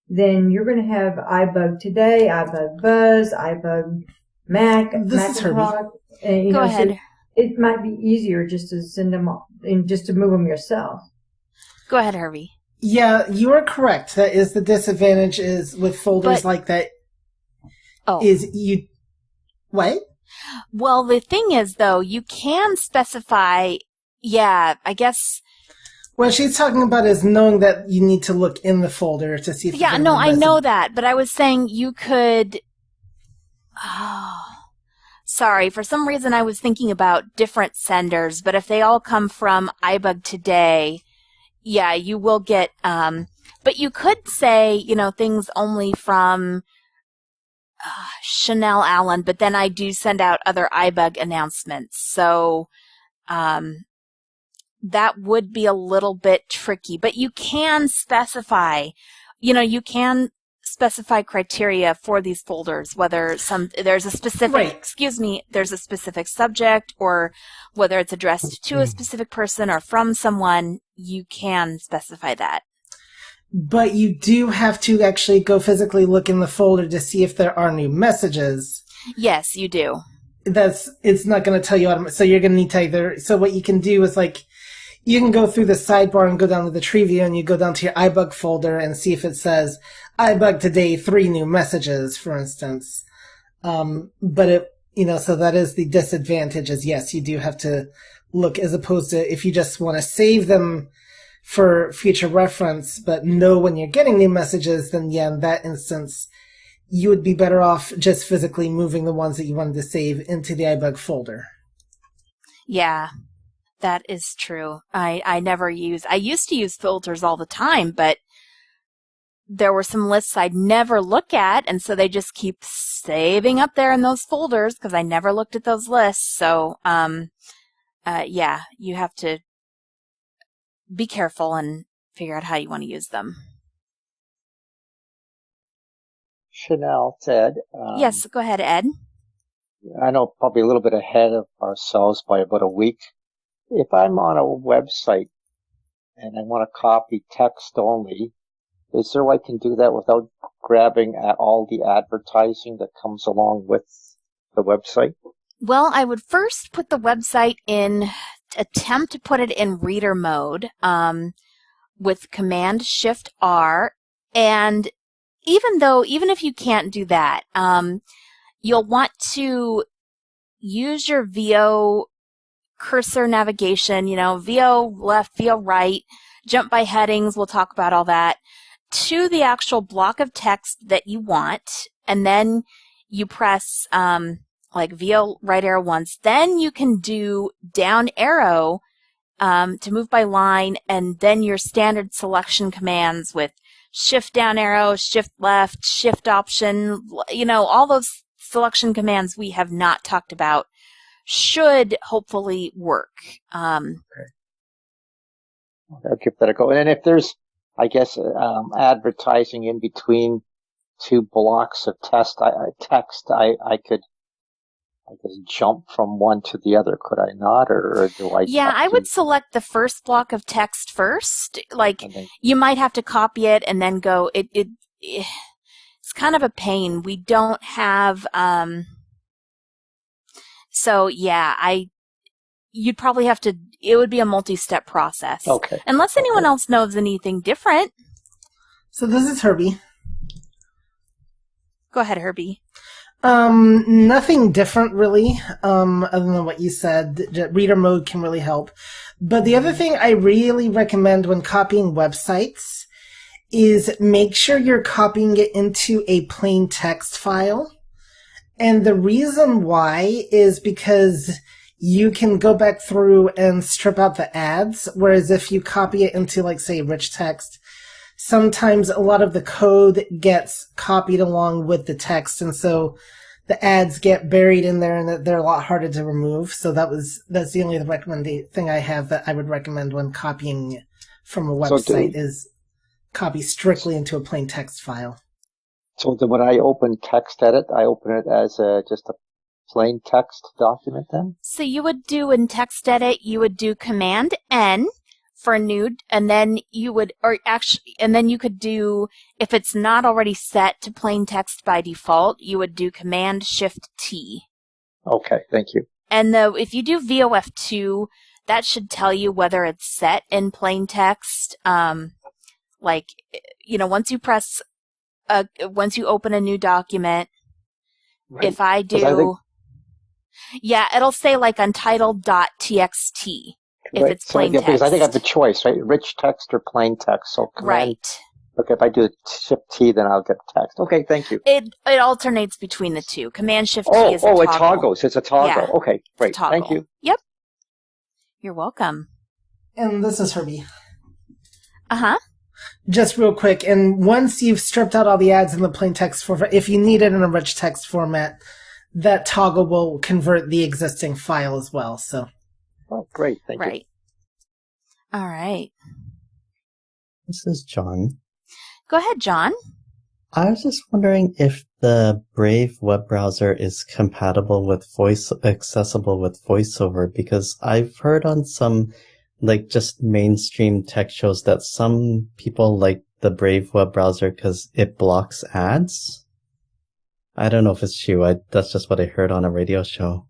then you're going to have iBug today, iBug Buzz, iBug Mac, Macintosh. And, Go ahead. So it might be easier just to send them off and just to move them yourself. Go ahead, Herbie. Yeah, you are correct. That is the disadvantage is with folders like that. Is you... What? Well, the thing is, though, you can specify, I guess... What she's talking about is knowing that you need to look in the folder to see if I know that, but I was saying you could... Oh, sorry, for some reason I was thinking about different senders, but if they all come from iBug Today, you will get... but you could say, things only from... Chanelle Allen, but then I do send out other iBug announcements. So that would be a little bit tricky. But you can specify, criteria for these folders, whether there's a specific, there's a specific subject, or whether it's addressed to a specific person or from someone, you can specify that. But you do have to actually go physically look in the folder to see if there are new messages. Yes, you do. It's not going to tell you so you're going to need to so what you can do is you can go through the sidebar and go down to the tree view and you go down to your iBug folder and see if it says iBug today 3 new messages, for instance. But it, so that is the disadvantage is yes, you do have to look as opposed to if you just want to save them for future reference, but know when you're getting new messages, then in that instance, you would be better off just physically moving the ones that you wanted to save into the iBug folder. Yeah, that is true. I used to use filters all the time, but there were some lists I'd never look at, and so they just keep saving up there in those folders because I never looked at those lists. So, you have to be careful and figure out how you want to use them. Chanelle, it's Ed. Yes, go ahead, Ed. I know probably a little bit ahead of ourselves by about a week. If I'm on a website and I want to copy text only, is there a way I can do that without grabbing at all the advertising that comes along with the website? Well, I would first put the website attempt to put it in reader mode with Command-Shift-R. And even if you can't do that, you'll want to use your VO cursor navigation, VO left, VO right, jump by headings, we'll talk about all that, to the actual block of text that you want, and then you press VO right arrow once. Then you can do down arrow to move by line, and then your standard selection commands with shift down arrow, shift left, shift option, all those selection commands we have not talked about should hopefully work. I'll give that a go. And if there's, advertising in between 2 blocks of text, I could jump from one to the other, could I not? Or do I? Yeah, I would select the first block of text first. You might have to copy it and then go. It's kind of a pain. We don't have. You'd probably have to. It would be a multi-step process. Okay. Unless anyone else knows anything different. So this is Herbie. Go ahead, Herbie. Nothing different really, other than what you said. Reader mode can really help. But the other thing I really recommend when copying websites is make sure you're copying it into a plain text file. And the reason why is because you can go back through and strip out the ads, whereas if you copy it into, like, say, rich text, sometimes a lot of the code gets copied along with the text, and so the ads get buried in there, and they're a lot harder to remove. So that's the only thing I have that I would recommend when copying from a website is copy strictly into a plain text file. So then when I open TextEdit, I open it as just a plain text document then? So you would do in TextEdit, you would do Command N for new, and then you would, and then you could do, if it's not already set to plain text by default, you would do Command Shift T. Okay, thank you. And if you do VOF2, that should tell you whether it's set in plain text. Like, once you open a new document, right. If I do, it'll say like untitled.txt if it's plain text. Because I think I have the choice, right? Rich text or plain text. So right. Okay, if I do Shift T, then I'll get text. Okay, thank you. It alternates between the two. Command Shift T is a toggle. It toggles. It's a toggle. Yeah, okay, great. Thank you. Yep. You're welcome. And this is Herbie. Uh-huh. Just real quick, and once you've stripped out all the ads in the plain text format, if you need it in a rich text format, that toggle will convert the existing file as well. So. Oh, great. Thank you. Right. All right. This is John. Go ahead, John. I was just wondering if the Brave web browser is compatible with accessible with VoiceOver, because I've heard on some just mainstream tech shows that some people like the Brave web browser because it blocks ads. I don't know if it's true. That's just what I heard on a radio show.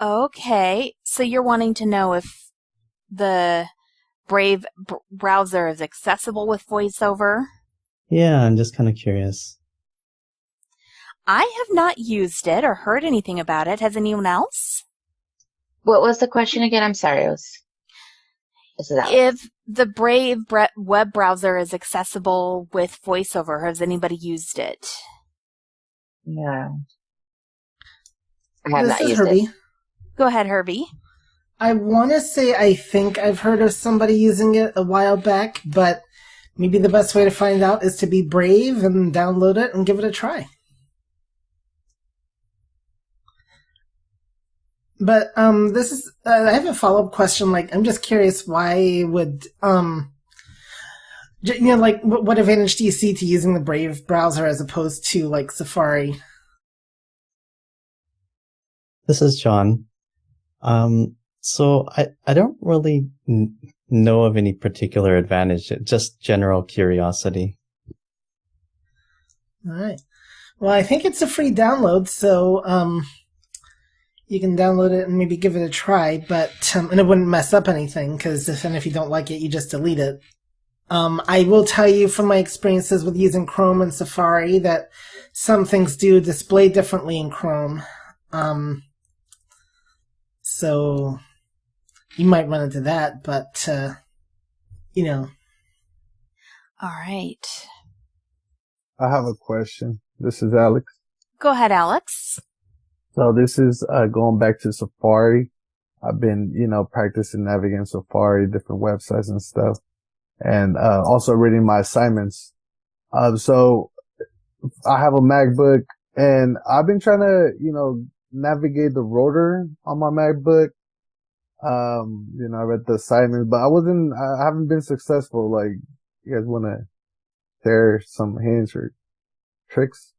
Okay. So you're wanting to know if the Brave browser is accessible with VoiceOver? Yeah, I'm just kind of curious. I have not used it or heard anything about it. Has anyone else? What was the question again? I'm sorry. If the Brave web browser is accessible with VoiceOver, has anybody used it? No. I have not used Herbie. it. Go ahead, Herbie. I want to say I think I've heard of somebody using it a while back, but maybe the best way to find out is to be brave and download it and give it a try. But this is I have a follow-up question. I'm just curious, why would what advantage do you see to using the Brave browser as opposed to Safari? This is John. So I don't really know of any particular advantage, just general curiosity. All right. Well, I think it's a free download, so you can download it and maybe give it a try, but and it wouldn't mess up anything, because if you don't like it, you just delete it. I will tell you from my experiences with using Chrome and Safari that some things do display differently in Chrome. So you might run into that, but, All right. I have a question. This is Alex. Go ahead, Alex. So this is going back to Safari. I've been, practicing navigating Safari, different websites and stuff, and also reading my assignments. So I have a MacBook, and I've been trying to, navigate the rotor on my MacBook. I read the assignment, but I haven't been successful. You guys want to share some hints or tricks?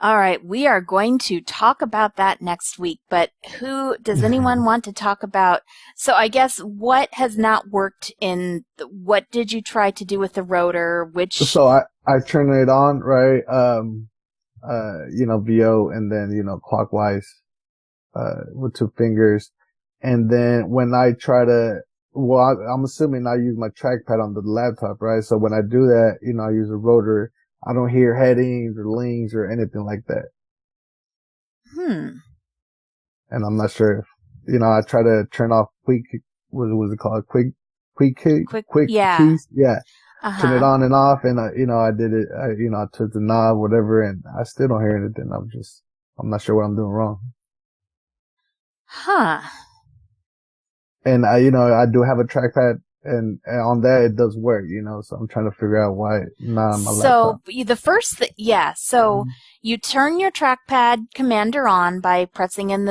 All right, we are going to talk about that next week, but does anyone want to talk about, so I guess what has not worked what did you try to do with the rotor, So I turn it on, right, VO, and then, clockwise, with 2 fingers. And then when I try to, I'm assuming I use my trackpad on the laptop, right? So when I do that, I use a rotor. I don't hear headings or links or anything like that. And I'm not sure I try to turn off what was it called? Quick yeah. keys. Yeah. Turn it Uh-huh. on and off. And, I did it, I took the knob, whatever, and I still don't hear anything. I'm not sure what I'm doing wrong. Huh. And I do have a trackpad, and on that it does work, so I'm trying to figure out why not on my laptop. So you turn your trackpad commander on by pressing in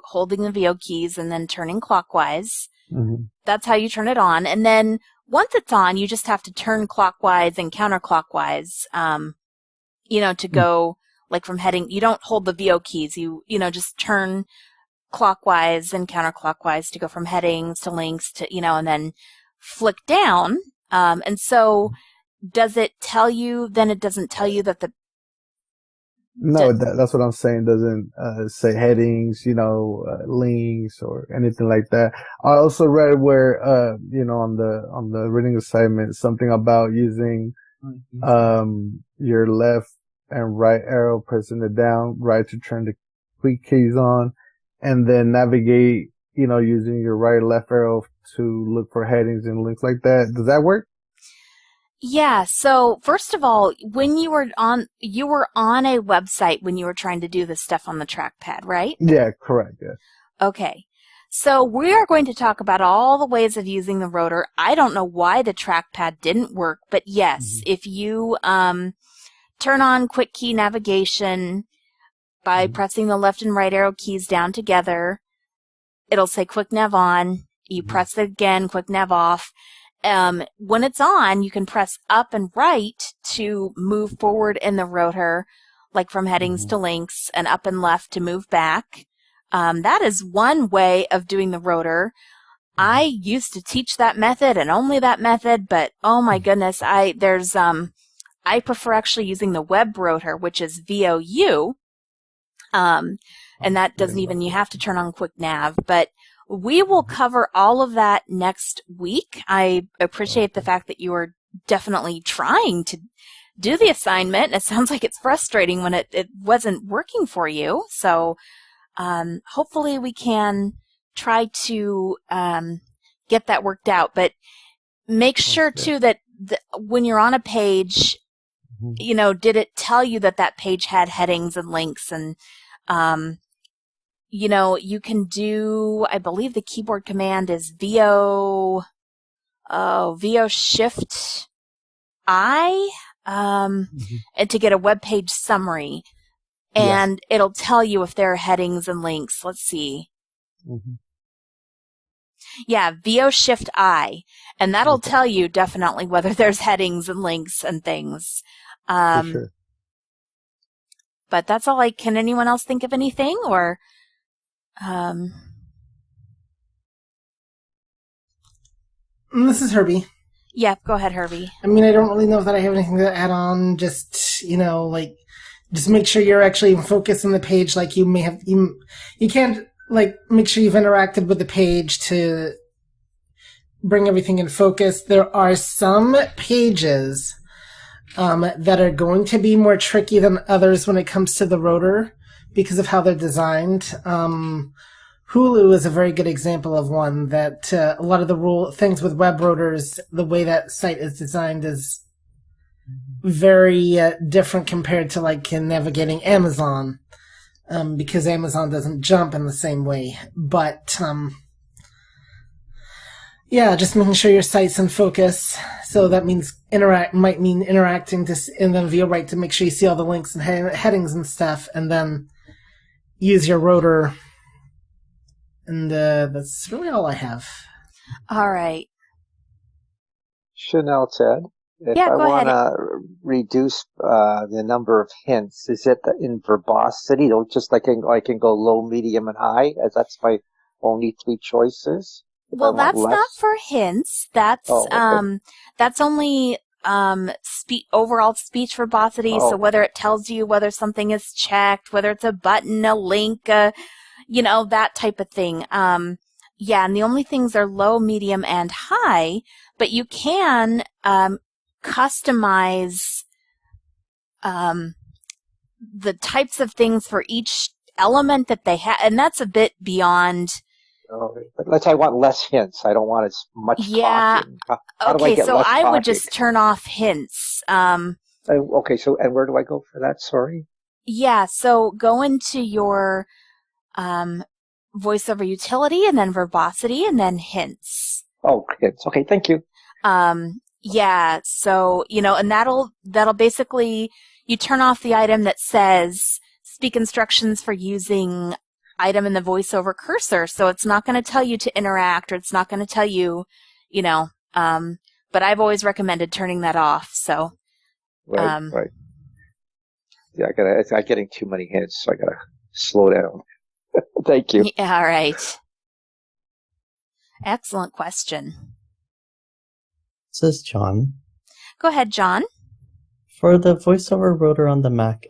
holding the VO keys and then turning clockwise. Mm-hmm. That's how you turn it on. And then once it's on, you just have to turn clockwise and counterclockwise, to go like from heading. You don't hold the VO keys. You just turn clockwise and counterclockwise to go from headings to links to, and then flick down. And so does it tell you, then it doesn't tell you that No, that's what I'm saying. Doesn't say headings, links or anything like that. I also read where, on the reading assignment, something about using, your left and right arrow, pressing it down, right to turn the quick keys on, and then navigate, using your right and left arrow to look for headings and links like that. Does that work? Yeah. So first of all, when you were on a website when you were trying to do this stuff on the trackpad, right? Yeah, correct. Yeah. Okay. So we are going to talk about all the ways of using the rotor. I don't know why the trackpad didn't work, but yes, if you turn on quick key navigation by pressing the left and right arrow keys down together, it'll say quick nav on. You press it again, quick nav off. When it's on, you can press up and right to move forward in the rotor, like from headings to links, and up and left to move back. That is one way of doing the rotor. I used to teach that method and only that method, but oh my goodness, I prefer actually using the web rotor, which is VOU. And that doesn't even, you have to turn on quick nav, but we will cover all of that next week. I appreciate the fact that you are definitely trying to do the assignment. It sounds like it's frustrating when it wasn't working for you. So, hopefully we can try to, get that worked out, but make sure too that when you're on a page, did it tell you that page had headings and links and, you can do, I believe the keyboard command is VO Shift I, and to get a web page summary. And it'll tell you if there are headings and links. Let's see. Yeah, VO Shift I. And that'll tell you definitely whether there's headings and links and things. For sure. But that's all. Can anyone else think of anything or? This is Herbie. Yeah, go ahead, Herbie. I mean, I don't really know that I have anything to add on. Just, just make sure you're actually focused on the page. Like you may have, you can't make sure you've interacted with the page to bring everything in focus. There are some pages that are going to be more tricky than others when it comes to the rotor because of how they're designed. Hulu is a very good example of one that a lot of the things with web rotors, the way that site is designed is very different compared to in navigating Amazon, because Amazon doesn't jump in the same way. But just making sure your site's in focus. So that means might mean interacting in the VO right to make sure you see all the links and headings and stuff, and then use your rotor. And that's really all I have. All right. Chanelle said, if I want to reduce the number of hints, is it in verbosity? Just I can go low, medium, and high, as that's my only 3 choices. Well, that's not for hints. That's that's only overall speech verbosity. So whether it tells you whether something is checked, whether it's a button, a link, that type of thing. And the only things are low, medium, and high, but you can customize the types of things for each element that they have, and that's a bit beyond But let's say I want less hints. I don't want as much talking. How do I Okay, get so less I talking? would just turn off hints. Okay, so and where do I go for that? Sorry. Yeah, so go into your voiceover utility and then verbosity and then hints. Oh, hints. Okay, thank you. Yeah, so, and that'll basically, you turn off the item that says speak instructions for using item in the voiceover cursor. So it's not going to tell you to interact, or it's not going to tell you, but I've always recommended turning that off. So, right. Yeah, I'm getting too many hints, so I gotta slow down. Thank you. Yeah, all right. Excellent question. This is John. Go ahead, John. For the voiceover rotor on the Mac,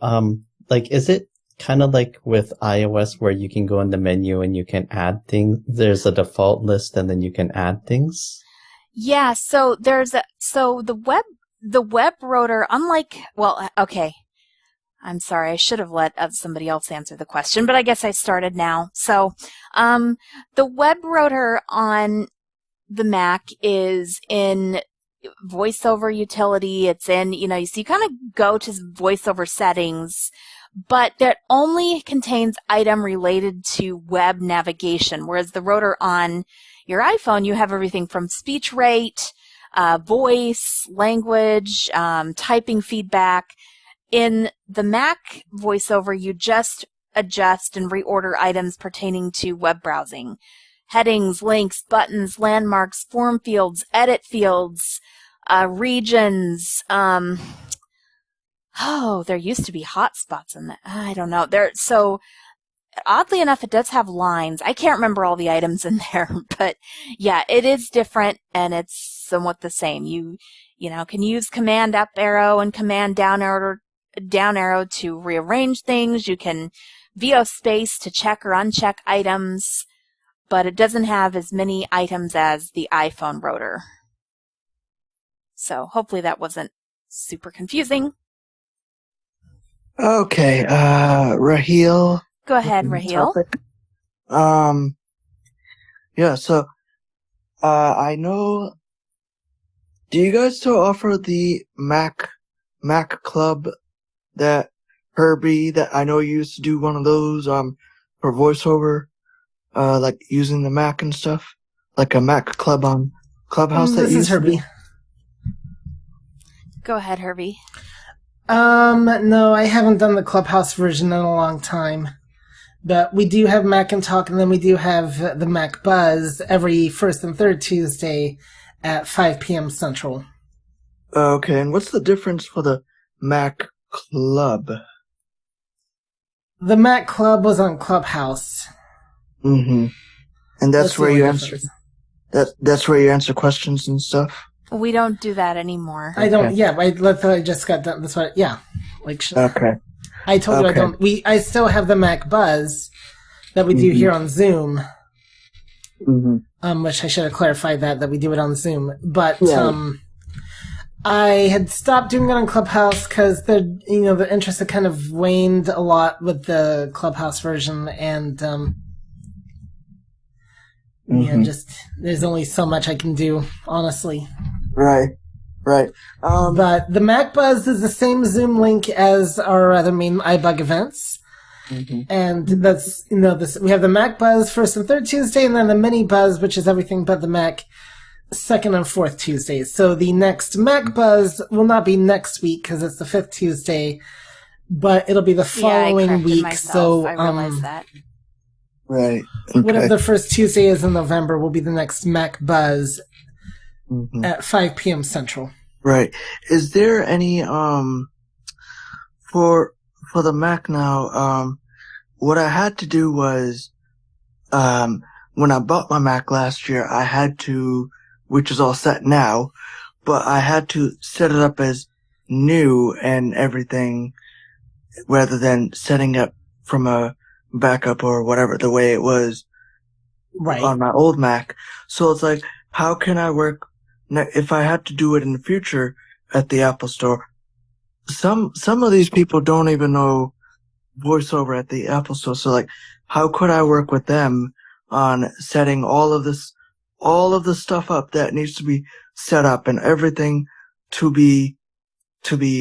is it kind of like with iOS where you can go in the menu and you can add things? There's a default list and then you can add things? Yeah, so the web rotor, okay. I'm sorry, I should have let somebody else answer the question, but I guess I started now. So, the web rotor on the Mac is in voiceover utility. It's in, so you kind of go to voiceover settings, but that only contains item related to web navigation, whereas the rotor on your iPhone, you have everything from speech rate, voice, language, typing feedback. In the Mac voiceover, you just adjust and reorder items pertaining to web browsing. Headings, links, buttons, landmarks, form fields, edit fields, regions. There used to be hotspots in that. I don't know. So oddly enough, it does have lines. I can't remember all the items in there, but yeah, it is different and it's somewhat the same. You can use command up arrow and command down arrow to rearrange things. You can VO space to check or uncheck items, but it doesn't have as many items as the iPhone rotor. So hopefully that wasn't super confusing. Okay, Raheel. Go ahead, Raheel. Yeah, so, I know, do you guys still offer the Mac Club that Herbie, that I know used to do one of those, for voiceover, like using the Mac and stuff? Like a Mac Club on Clubhouse that This is Herbie. Go ahead, Herbie. No, I haven't done the Clubhouse version in a long time. But we do have Mac and Talk, and then we do have the Mac Buzz every first and third Tuesday at 5 p.m. Central. Okay, and what's the difference for the Mac Club? The Mac Club was on Clubhouse. Mm-hmm. And that's where you answer. That's where you answer questions and stuff. We don't do that anymore. I don't. Yeah, I just got done. That's what. Yeah, Okay. I told you I don't. I still have the Mac Buzz that we do here on Zoom. Mm-hmm. Which I should have clarified that we do it on Zoom. But I had stopped doing it on Clubhouse because the interest had kind of waned a lot with the Clubhouse version, and just there's only so much I can do, honestly. Right. But the Mac Buzz is the same Zoom link as our other main iBug events. Mm-hmm. And that's, we have the Mac Buzz first and third Tuesday, and then the Mini Buzz, which is everything but the Mac, second and fourth Tuesdays. So the next Mac Buzz will not be next week because it's the fifth Tuesday, but it'll be the following week. Myself. So I realized that. Right. Okay. Whatever the first Tuesday is in November will be the next Mac Buzz at 5 p.m. Central. Right. Is there any for the Mac now, what I had to do was when I bought my Mac last year, I had to, which is all set now, but I had to set it up as new and everything rather than setting up from a backup or whatever, the way it was on my old Mac. So it's like, how can I work if I had to do it in the future at the Apple Store? Some of these people don't even know VoiceOver at the Apple Store. So like, how could I work with them on setting all of the stuff up that needs to be set up and everything to be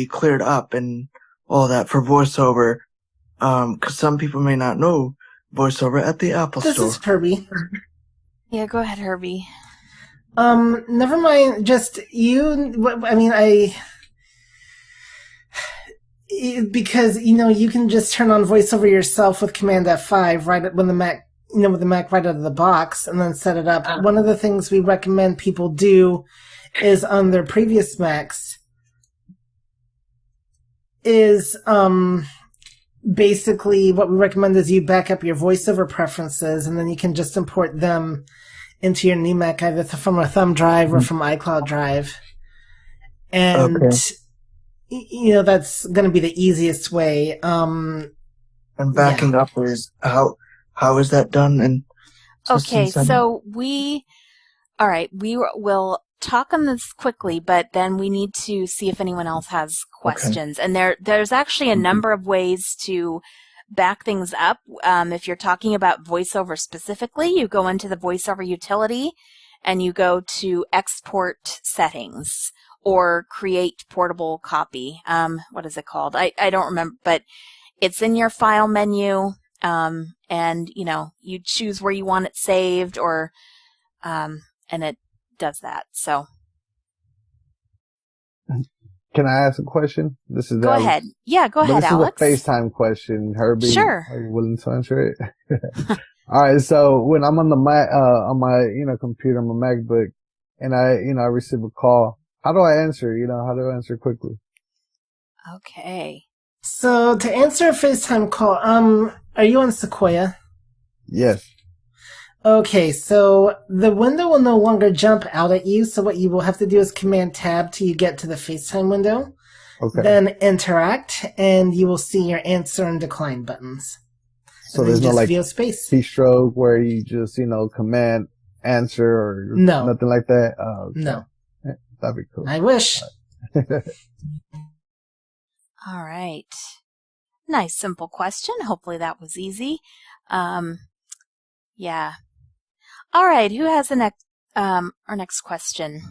cleared up and all that for VoiceOver. 'Cause some people may not know VoiceOver at the Apple Store. This is Herbie. Yeah, go ahead, Herbie. Never mind. Just you. I mean, because you can just turn on VoiceOver yourself with Command F5 right when the Mac, with the Mac right out of the box, and then set it up. One of the things we recommend people do is on their previous Macs is basically what we recommend is you back up your VoiceOver preferences, and then you can just import them into your new Mac either from a thumb drive or from iCloud Drive. And that's going to be the easiest way. And backing up is how is that done? And okay, so we will talk on this quickly, but then we need to see if anyone else has questions. Okay. And there's actually a number of ways to back things up. If you're talking about VoiceOver specifically, you go into the VoiceOver utility and you go to Export Settings or Create Portable Copy. What is it called? I don't remember, but it's in your File menu, and you choose where you want it saved, or and it does that. So, can I ask a question? This is go ahead. Yeah, go ahead, Alex. This is a FaceTime question, Herbie. Sure. Are you willing to answer it? All right. So when I'm on the Mac, on my computer, on my MacBook, and I receive a call, how do I answer? How do I answer quickly? Okay. So to answer a FaceTime call, are you on Sequoia? Yes. Okay, so the window will no longer jump out at you, so what you will have to do is Command Tab till you get to the FaceTime window. Okay. Then Interact, and you will see your answer and decline buttons. So there's no keystroke where you just, Command Answer or nothing like that? Oh, okay. No. That'd be cool. I wish. All right. Nice, simple question. Hopefully that was easy. Yeah. All right. Who has our next question?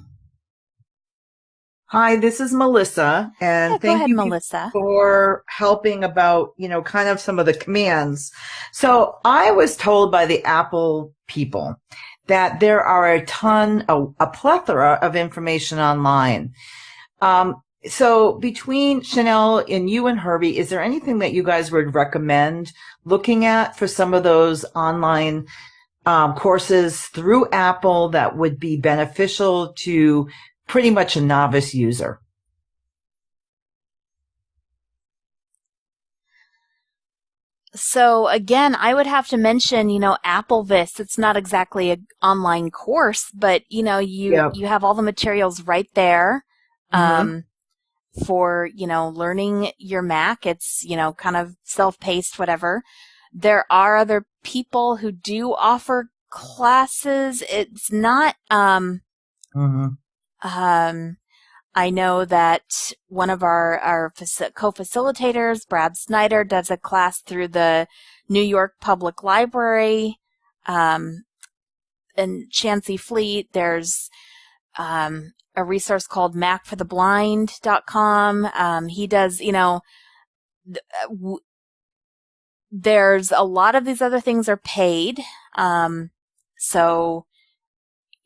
Hi, this is Melissa, and thank you, Melissa, for helping about, kind of some of the commands. So I was told by the Apple people that there are a plethora of information online. So between Chanelle and you and Herbie, is there anything that you guys would recommend looking at for some of those online courses through Apple that would be beneficial to pretty much a novice user? So again, I would have to mention, AppleVis. It's not exactly an online course, but you have all the materials right there. Mm-hmm. For, learning your Mac. It's, kind of self-paced, whatever. There are other people who do offer classes. It's not, I know that one of our co-facilitators, Brad Snyder, does a class through the New York Public Library, and Chancey Fleet. There's, a resource called macfortheblind.com. He does, there's a lot of these other things are paid. So,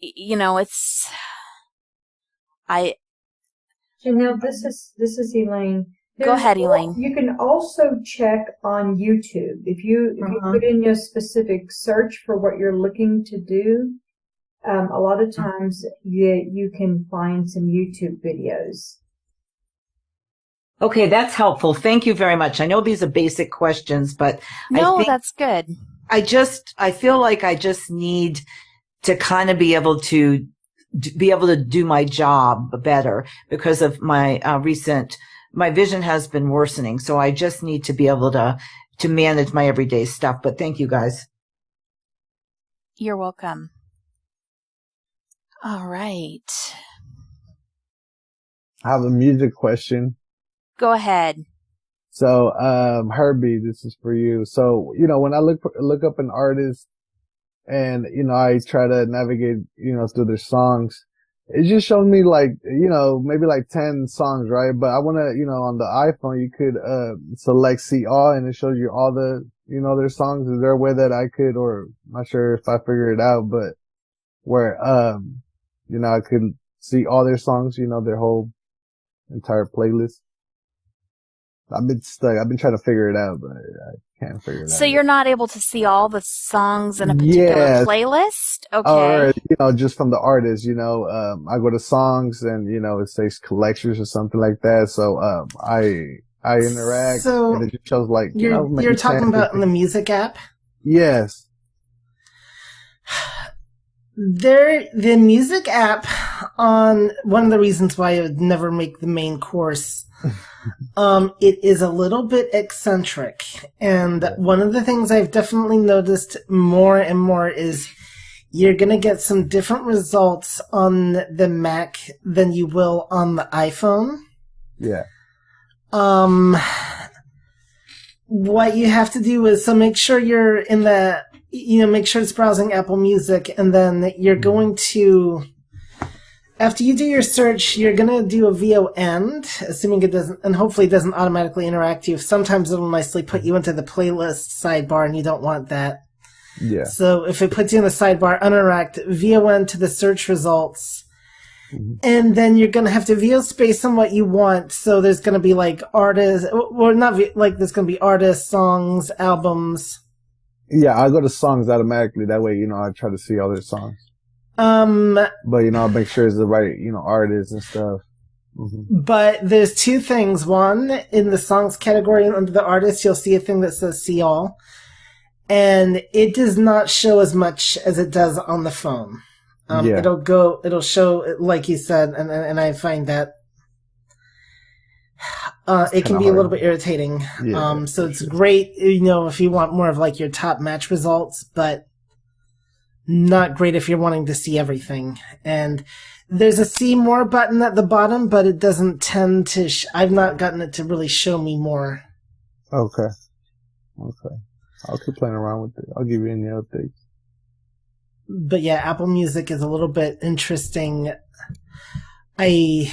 it's, Chanelle, this is Elaine. Go ahead, Elaine. You can also check on YouTube. If you put in your specific search for what you're looking to do, a lot of times you can find some YouTube videos. Okay, that's helpful. Thank you very much. I know these are basic questions, but that's good. I feel like I just need to kind of be able to do my job better because of my my vision has been worsening. So I just need to be able to manage my everyday stuff. But thank you guys. You're welcome. All right. I have a music question. Go ahead. So, Herbie, this is for you. So, when I look up an artist, and, I try to navigate, through their songs. It just showed me like, maybe like 10 songs, right? But I want to, on the iPhone, you could, select see all, and it shows you all the, their songs. Is there a way that I could, or I'm not sure if I figure it out, but where, I could see all their songs, their whole entire playlist. I've been stuck. I've been trying to figure it out, but I can't figure it out. So you're not able to see all the songs in a particular playlist? Okay. Or, just from the artist, I go to songs and, it says collections or something like that. So, I interact, and it just shows like, you're talking about in the music app? Yes. The music app, on one of the reasons why I would never make the main course, it is a little bit eccentric. And one of the things I've definitely noticed more and more is you're going to get some different results on the Mac than you will on the iPhone. Yeah. What you have to do is, so make sure you're in the, make sure it's browsing Apple Music, and then you're going to, after you do your search, you're going to do a VO end, assuming it doesn't, and hopefully it doesn't automatically interact you. Sometimes it'll nicely put you into the playlist sidebar, and you don't want that. Yeah. So if it puts you in the sidebar, uninteract, VO end to the search results, and then you're going to have to VO space on what you want. So there's going to be like artists, well, not like there's going to be artists, songs, albums. Yeah, I go to songs automatically. That way, I try to see all their songs. But, I'll make sure it's the right, artists and stuff. Mm-hmm. But there's two things. One, in the songs category under the artist, you'll see a thing that says see all. And it does not show as much as it does on the phone. It'll show, like you said, and I find that it can be a little bit irritating. Yeah, so it's great, if you want more of like your top match results, but not great if you're wanting to see everything. And there's a see more button at the bottom, but it doesn't tend to, I've not gotten it to really show me more. Okay. I'll keep playing around with it. I'll give you any updates. But yeah, Apple Music is a little bit interesting. I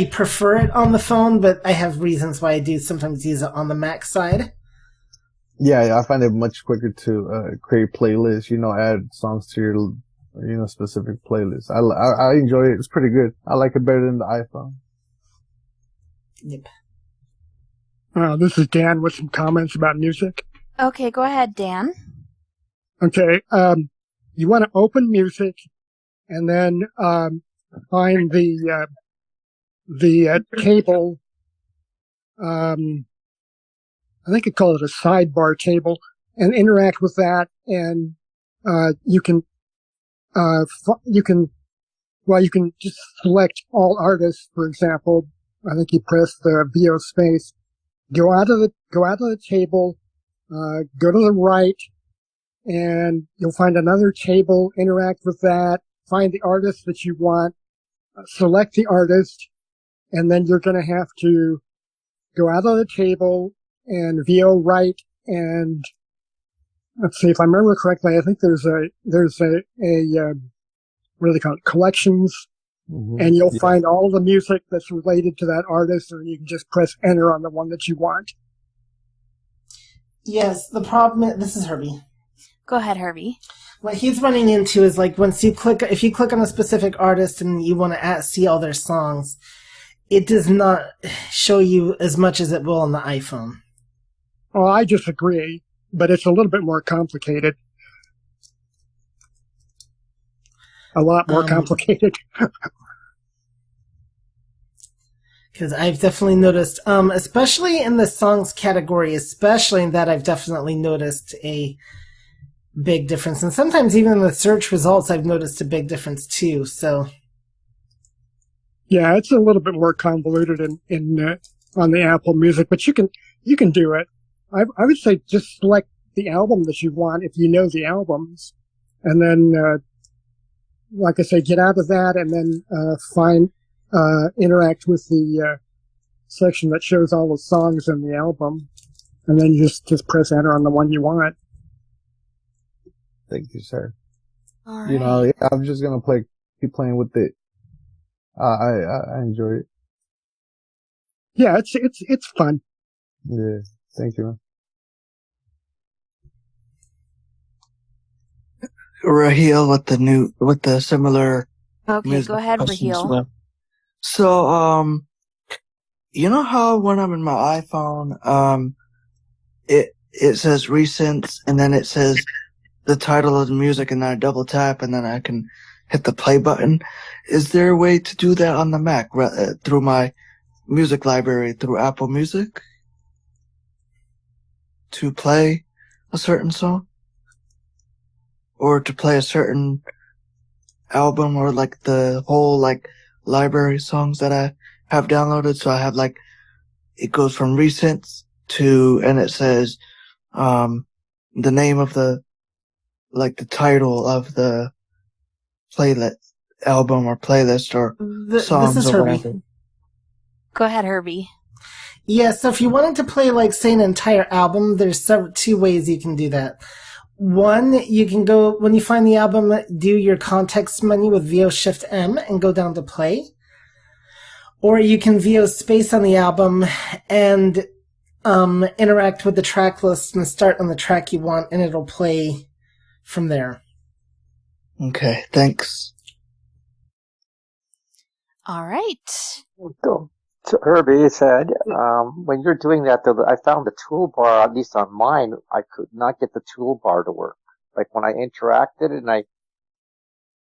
prefer it on the phone, but I have reasons why I do sometimes use it on the Mac side. Yeah, I find it much quicker to create playlists, add songs to your, specific playlist. I enjoy it. It's pretty good. I like it better than the iPhone. Yep. This is Dan with some comments about music. Okay, go ahead, Dan. Okay, you want to open music and then find the table. I think I call it a sidebar table, and interact with that. And you can just select all artists, for example. I think you press the VO space, go out of the table, go to the right, and you'll find another table, interact with that, find the artist that you want, select the artist, and then you're going to have to go out of the table and VO right, and let's see if I remember correctly, I think there's a what do they call it? Collections. Mm-hmm. And you'll find all the music that's related to that artist, and you can just press enter on the one that you want. Yes, the problem is, this is Herbie. Go ahead, Herbie. What he's running into is like if you click on a specific artist and you want to see all their songs, it does not show you as much as it will on the iPhone. Oh, I disagree, but it's a little bit more complicated. A lot more complicated. Because I've definitely noticed, especially in the songs category, especially in that I've definitely noticed a big difference. And sometimes even in the search results, I've noticed a big difference too, so. Yeah, it's a little bit more convoluted in on the Apple Music, but you can do it. I would say just select the album that you want if you know the albums, and then, like I say, get out of that and then interact with the section that shows all the songs in the album, and then just press enter on the one you want. Thank you, sir. All You know, right. I'm just gonna keep playing with it. I enjoy it. Yeah, it's fun. Yeah. Thank you, man. Raheel with the similar Okay, music go ahead, questions. Raheel. So, you know how when I'm in my iPhone, it says recents and then it says the title of the music and then I double tap and then I can hit the play button. Is there a way to do that on the Mac through my music library through Apple Music to play a certain song or to play a certain album or like the whole like library songs that I have downloaded? So I have like, it goes from recents to, and it says, the name of the title of the playlist, album or playlist or songs this is or Herbie. whatever. Go ahead, Herbie. Yeah, so if you wanted to play, like, say, an entire album, there's two ways you can do that. One, you can go, when you find the album, do your context menu with VO Shift M and go down to play. Or you can VO space on the album and interact with the track list and start on the track you want, and it'll play from there. Okay, thanks. All right. So Herbie said, when you're doing that, though, I found the toolbar, at least on mine, I could not get the toolbar to work. Like when I interacted and I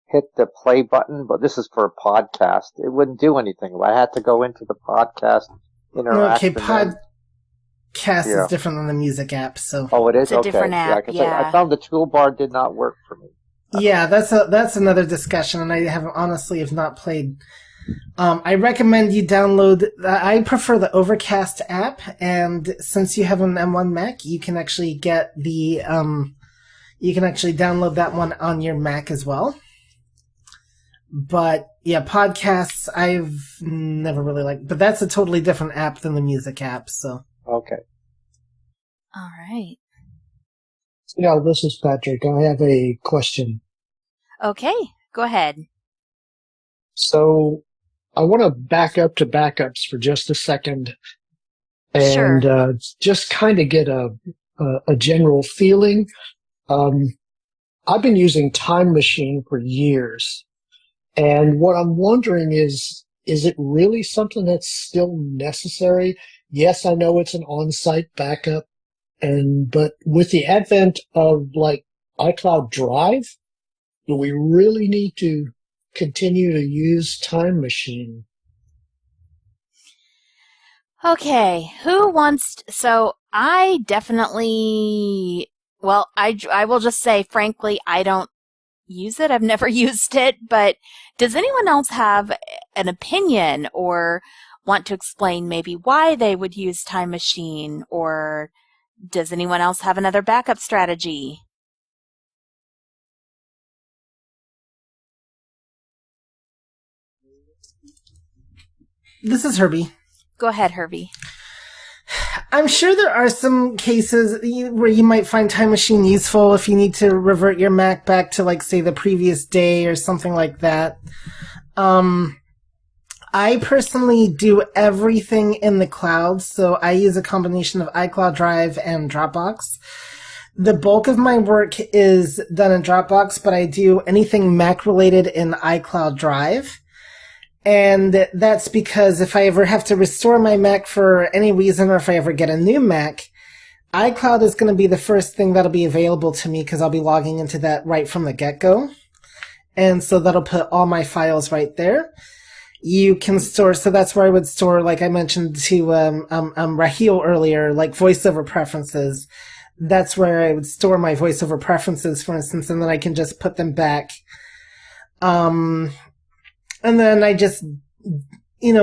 hit the play button, but this is for a podcast, it wouldn't do anything. I had to go into the podcast, interact. Okay, podcast is different than the music app, so. Oh, it is? It's a different app, I found the toolbar did not work for me. Yeah, that's another discussion, and I have not played. I recommend you download. I prefer the Overcast app, and since you have an M1 Mac, you can actually get the. You can actually download that one on your Mac as well. But yeah, podcasts I've never really liked, but that's a totally different app than the music app. So okay. All right. Yeah, this is Patrick. I have a question. Okay, go ahead. So I want to back up to backups for just a second and just kind of get a general feeling. I've been using Time Machine for years, and what I'm wondering is it really something that's still necessary? Yes, I know it's an on-site backup, but with the advent of like iCloud Drive, do we really need to continue to use Time Machine? Okay, who wants? So I definitely. Well, I will just say, frankly, I don't use it. I've never used it. But does anyone else have an opinion or want to explain maybe why they would use Time Machine? Or does anyone else have another backup strategy? this is Herbie. Go ahead, Herbie. I'm sure there are some cases where you might find Time Machine useful if you need to revert your Mac back to, like, say, the previous day or something like that. I personally do everything in the cloud, so I use a combination of iCloud Drive and Dropbox. The bulk of my work is done in Dropbox, but I do anything Mac-related in iCloud Drive. And that's because if I ever have to restore my Mac for any reason, or if I ever get a new Mac, iCloud is going to be the first thing that'll be available to me because I'll be logging into that right from the get-go. And so that'll put all my files right there. You can store, so that's where I would store, like I mentioned to Raheel earlier, like voiceover preferences. That's where I would store my voiceover preferences, for instance, and then I can just put them back. And then I just,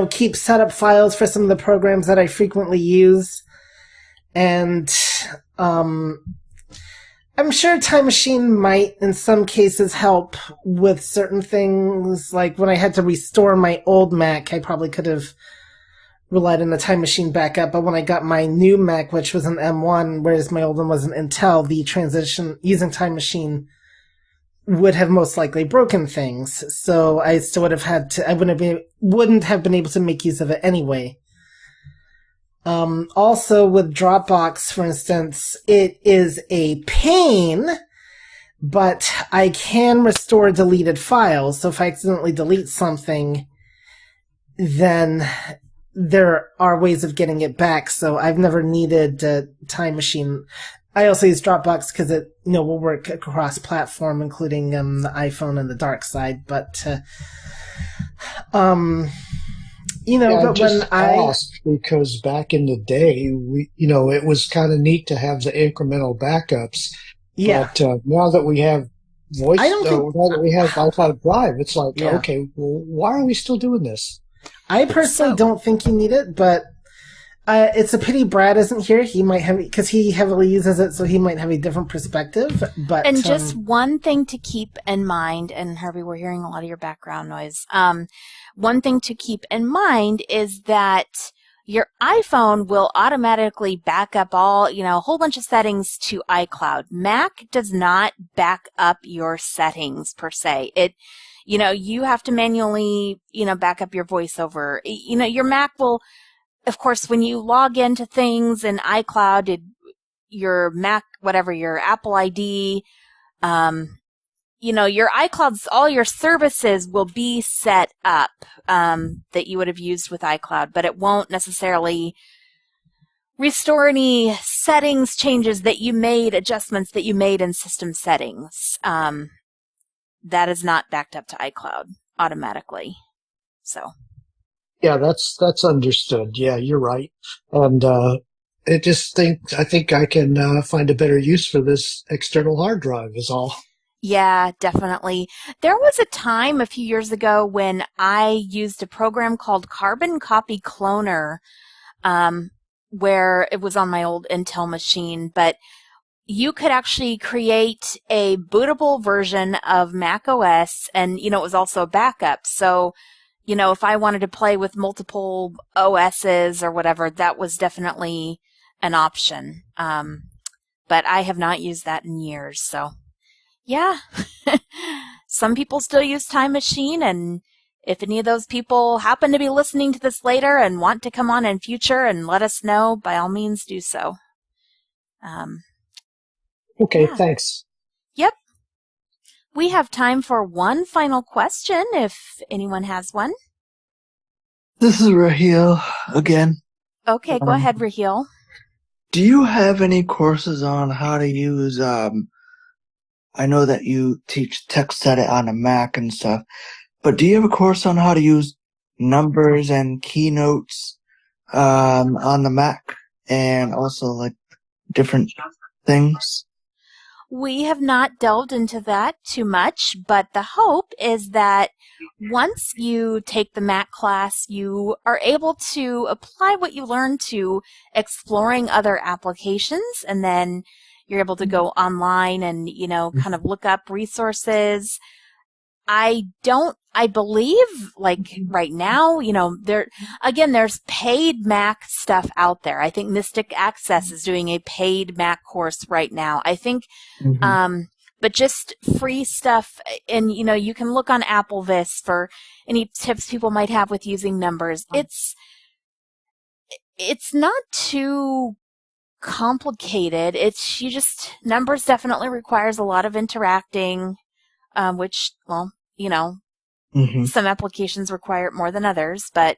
keep setup files for some of the programs that I frequently use. And I'm sure Time Machine might, in some cases, help with certain things. Like when I had to restore my old Mac, I probably could have relied on the Time Machine backup. But when I got my new Mac, which was an M1, whereas my old one was an Intel, the transition using Time Machine would have most likely broken things. So I still would have had to. I wouldn't have been able to make use of it anyway. Also, with Dropbox, for instance, it is a pain, but I can restore deleted files. So if I accidentally delete something, then there are ways of getting it back. So I've never needed a Time Machine. I also use Dropbox because it will work across platform, including the iPhone and the dark side. But but just when I asked because back in the day, it was kind of neat to have the incremental backups. Yeah. But now that we have now that we have iCloud Drive, it's like, Yeah. okay, well, why are we still doing this? I personally don't think you need it, but it's a pity Brad isn't here. He might have, because he heavily uses it, so he might have a different perspective. But and just one thing to keep in mind, and Herbie, we're hearing a lot of your background noise. One thing to keep in mind is that your iPhone will automatically back up a whole bunch of settings to iCloud. Mac does not back up your settings per se. You have to manually, back up your voiceover. Your Mac will, of course, when you log into things in iCloud, your Mac, whatever, your Apple ID, your iCloud's, all your services will be set up, that you would have used with iCloud, but it won't necessarily restore any settings changes that you made, adjustments that you made in system settings. That is not backed up to iCloud automatically. So. Yeah, that's understood. Yeah, you're right. And I think I can find a better use for this external hard drive is all. Yeah, definitely. There was a time a few years ago when I used a program called Carbon Copy Cloner, where it was on my old Intel machine, but you could actually create a bootable version of Mac OS, and, it was also a backup. So, if I wanted to play with multiple OSs or whatever, that was definitely an option. But I have not used that in years, so. Yeah, some people still use Time Machine, and if any of those people happen to be listening to this later and want to come on in future and let us know, by all means do so. Okay, thanks. Yep. We have time for one final question, if anyone has one. This is Raheel again. Okay, go ahead, Raheel. Do you have any courses on how to use I know that you teach text edit on a Mac and stuff, but do you have a course on how to use numbers and keynotes on the Mac and also like different things? We have not delved into that too much, but the hope is that once you take the Mac class, you are able to apply what you learn to exploring other applications, and then you're able to go online and, kind of look up resources. I believe, like right now, there's paid Mac stuff out there. I think Mystic Access is doing a paid Mac course right now. I think, but just free stuff. And, you can look on AppleVis for any tips people might have with using numbers. It's not too complicated. Numbers definitely requires a lot of interacting, which, well, some applications require it more than others, but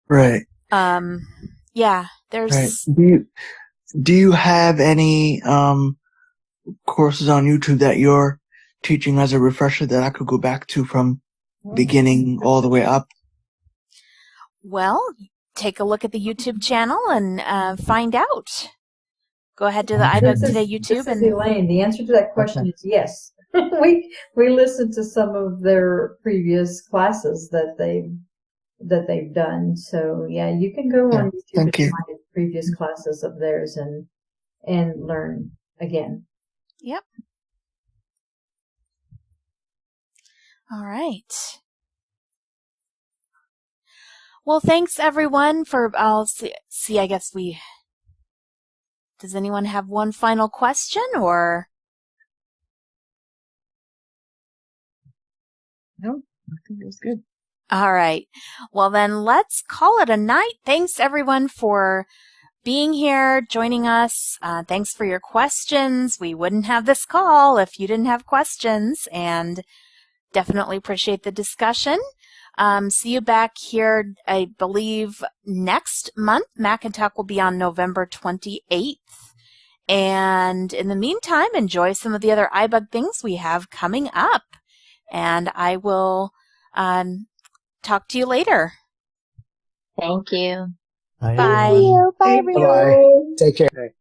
right. Yeah, there's. Right. Do you have any courses on YouTube that you're teaching as a refresher that I could go back to from beginning all the way up? Well, take a look at the YouTube channel and find out. Go ahead to the iBook Today YouTube. This is Elaine. The answer to that question is yes. we listened to some of their previous classes that they've done. So yeah, you can go on YouTube and find previous classes of theirs and learn again. Yep. All right. Well, thanks everyone I'll see, I guess does anyone have one final question or? No, I think it was good. All right. Well, then let's call it a night. Thanks, everyone, for being here, joining us. Thanks for your questions. We wouldn't have this call if you didn't have questions, and definitely appreciate the discussion. See you back here, I believe, next month. Mac and Talk will be on November 28th. And in the meantime, enjoy some of the other iBug things we have coming up. And I will talk to you later. Thank you. Bye. Bye. Thank you. Bye, Bye. everyone. Take care.